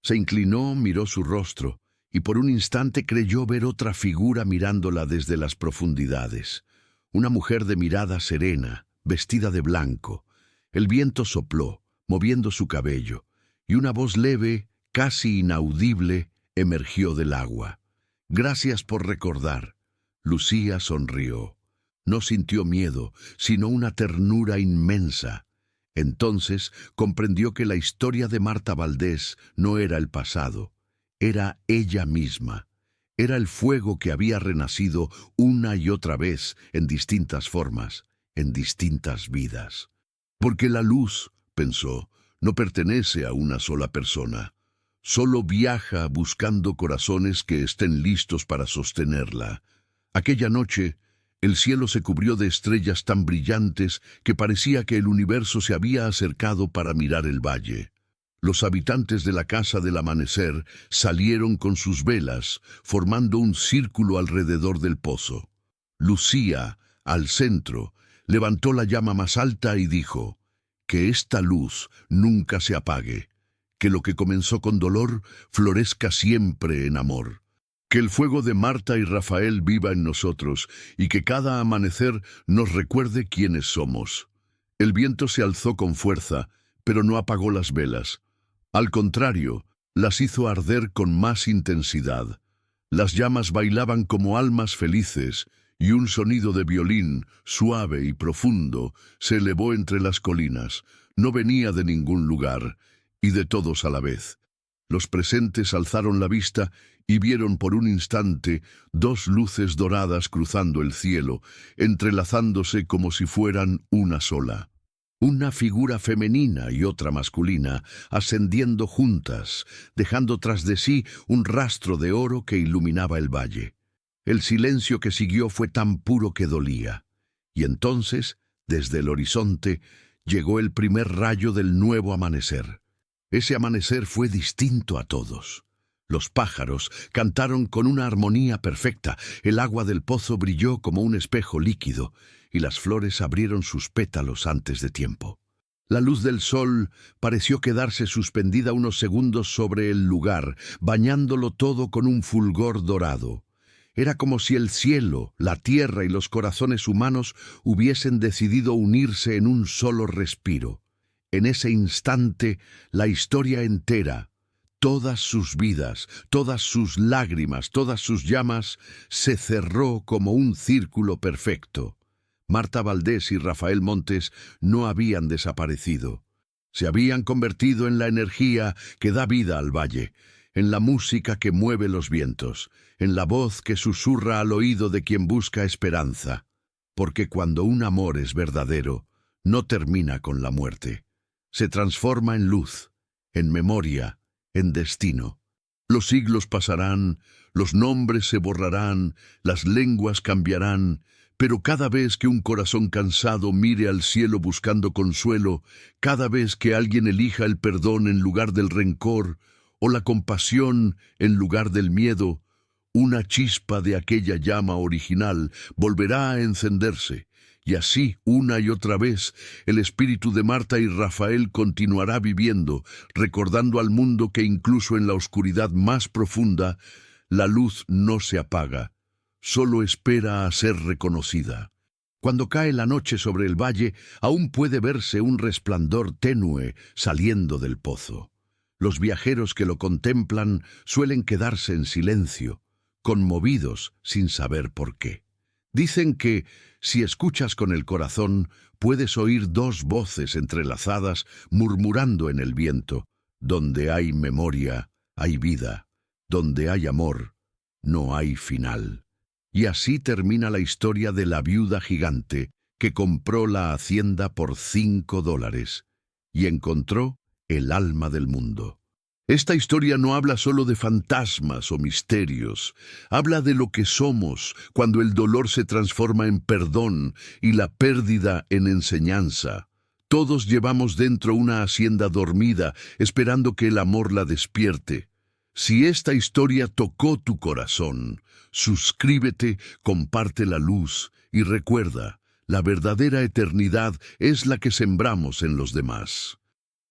S1: Se inclinó, miró su rostro, y por un instante creyó ver otra figura mirándola desde las profundidades. Una mujer de mirada serena, vestida de blanco. El viento sopló, moviendo su cabello, y una voz leve, casi inaudible, emergió del agua. «Gracias por recordar». Lucía sonrió. No sintió miedo, sino una ternura inmensa. Entonces comprendió que la historia de Marta Valdés no era el pasado, era ella misma. Era el fuego que había renacido una y otra vez en distintas formas, en distintas vidas. Porque la luz, pensó, no pertenece a una sola persona. Solo viaja buscando corazones que estén listos para sostenerla. Aquella noche, el cielo se cubrió de estrellas tan brillantes que parecía que el universo se había acercado para mirar el valle. Los habitantes de la Casa del Amanecer salieron con sus velas, formando un círculo alrededor del pozo. Lucía, al centro, levantó la llama más alta y dijo: «Que esta luz nunca se apague, que lo que comenzó con dolor florezca siempre en amor. Que el fuego de Marta y Rafael viva en nosotros y que cada amanecer nos recuerde quiénes somos». El viento se alzó con fuerza, pero no apagó las velas. Al contrario, las hizo arder con más intensidad. Las llamas bailaban como almas felices, y un sonido de violín, suave y profundo, se elevó entre las colinas. No venía de ningún lugar, y de todos a la vez. Los presentes alzaron la vista y vieron por un instante dos luces doradas cruzando el cielo, entrelazándose como si fueran una sola. Una figura femenina y otra masculina, ascendiendo juntas, dejando tras de sí un rastro de oro que iluminaba el valle. El silencio que siguió fue tan puro que dolía. Y entonces, desde el horizonte, llegó el primer rayo del nuevo amanecer. Ese amanecer fue distinto a todos. Los pájaros cantaron con una armonía perfecta, el agua del pozo brilló como un espejo líquido, y las flores abrieron sus pétalos antes de tiempo. La luz del sol pareció quedarse suspendida unos segundos sobre el lugar, bañándolo todo con un fulgor dorado. Era como si el cielo, la tierra y los corazones humanos hubiesen decidido unirse en un solo respiro. En ese instante, la historia entera, todas sus vidas, todas sus lágrimas, todas sus llamas, se cerró como un círculo perfecto. Marta Valdés y Rafael Montes no habían desaparecido. Se habían convertido en la energía que da vida al valle, en la música que mueve los vientos, en la voz que susurra al oído de quien busca esperanza. Porque cuando un amor es verdadero, no termina con la muerte. Se transforma en luz, en memoria, en destino. Los siglos pasarán, los nombres se borrarán, las lenguas cambiarán, pero cada vez que un corazón cansado mire al cielo buscando consuelo, cada vez que alguien elija el perdón en lugar del rencor, o la compasión en lugar del miedo, una chispa de aquella llama original volverá a encenderse, y así, una y otra vez, el espíritu de Marta y Rafael continuará viviendo, recordando al mundo que incluso en la oscuridad más profunda, la luz no se apaga, solo espera a ser reconocida. Cuando cae la noche sobre el valle, aún puede verse un resplandor tenue saliendo del pozo. Los viajeros que lo contemplan suelen quedarse en silencio, conmovidos sin saber por qué. Dicen que, si escuchas con el corazón, puedes oír dos voces entrelazadas murmurando en el viento: donde hay memoria, hay vida; donde hay amor, no hay final. Y así termina la historia de la viuda gigante que compró la hacienda por $5 y encontró el alma del mundo. Esta historia no habla solo de fantasmas o misterios, habla de lo que somos cuando el dolor se transforma en perdón y la pérdida en enseñanza. Todos llevamos dentro una hacienda dormida, esperando que el amor la despierte. Si esta historia tocó tu corazón, suscríbete, comparte la luz y recuerda, la verdadera eternidad es la que sembramos en los demás.